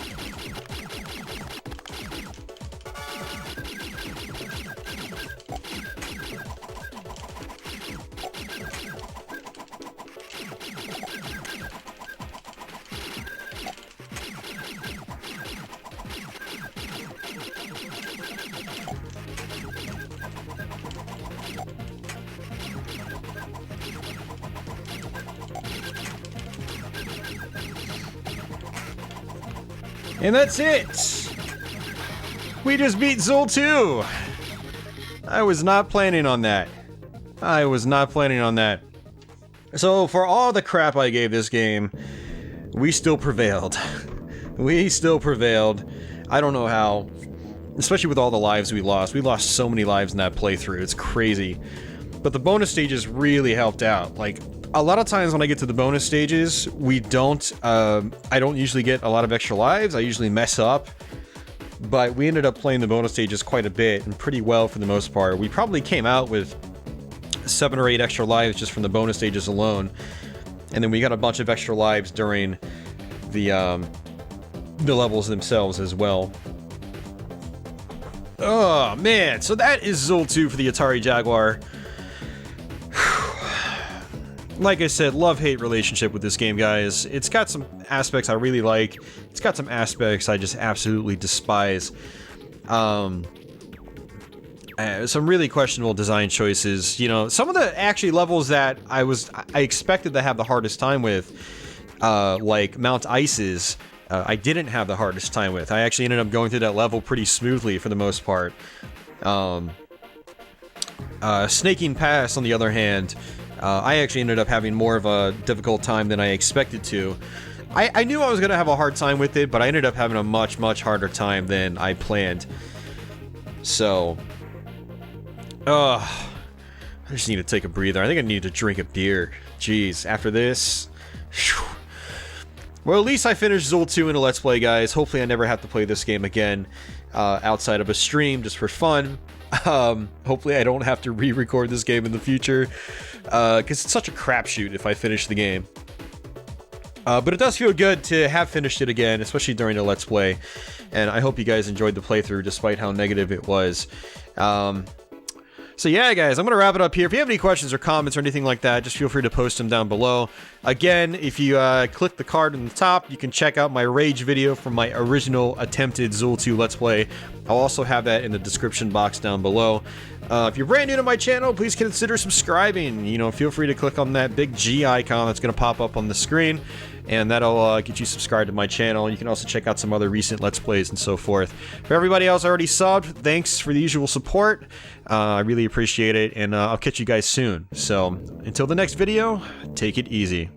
And that's it! We just beat Zool 2! I was not planning on that. I was not planning on that. So, for all the crap I gave this game, we still prevailed. We still prevailed. I don't know how. Especially with all the lives we lost. We lost so many lives in that playthrough. It's crazy. But the bonus stages really helped out. Like, a lot of times when I get to the bonus stages, we don't, I don't usually get a lot of extra lives. I usually mess up. But we ended up playing the bonus stages quite a bit, and pretty well for the most part. We probably came out with 7 or 8 extra lives just from the bonus stages alone. And then we got a bunch of extra lives during the levels themselves as well. Oh, man. So that is Zool 2 for the Atari Jaguar. Like I said, love-hate relationship with this game, guys. It's got some aspects I really like. It's got some aspects I just absolutely despise. Some really questionable design choices. You know, some of the actually levels that I expected to have the hardest time with, like Mount Ices, I didn't have the hardest time with. I actually ended up going through that level pretty smoothly for the most part. Snaking Pass, on the other hand, I actually ended up having more of a difficult time than I expected to. I knew I was going to have a hard time with it, but I ended up having a much, much harder time than I planned. So, I just need to take a breather. I think I need to drink a beer. Jeez, after this. Whew. Well, at least I finished Zool 2 in a Let's Play, guys. Hopefully I never have to play this game again outside of a stream, just for fun. Hopefully I don't have to re-record this game in the future, because it's such a crapshoot if I finish the game. But it does feel good to have finished it again, especially during the Let's Play, and I hope you guys enjoyed the playthrough despite how negative it was. So yeah, guys, I'm going to wrap it up here. If you have any questions or comments or anything like that, just feel free to post them down below. Again, if you click the card on the top, you can check out my Rage video from my original attempted Zool 2 Let's Play. I'll also have that in the description box down below. If you're brand new to my channel, please consider subscribing. You know, feel free to click on that big G icon that's going to pop up on the screen, and that'll get you subscribed to my channel. You can also check out some other recent Let's Plays and so forth. For everybody else already subbed, thanks for the usual support. I really appreciate it, and I'll catch you guys soon. So, until the next video, take it easy.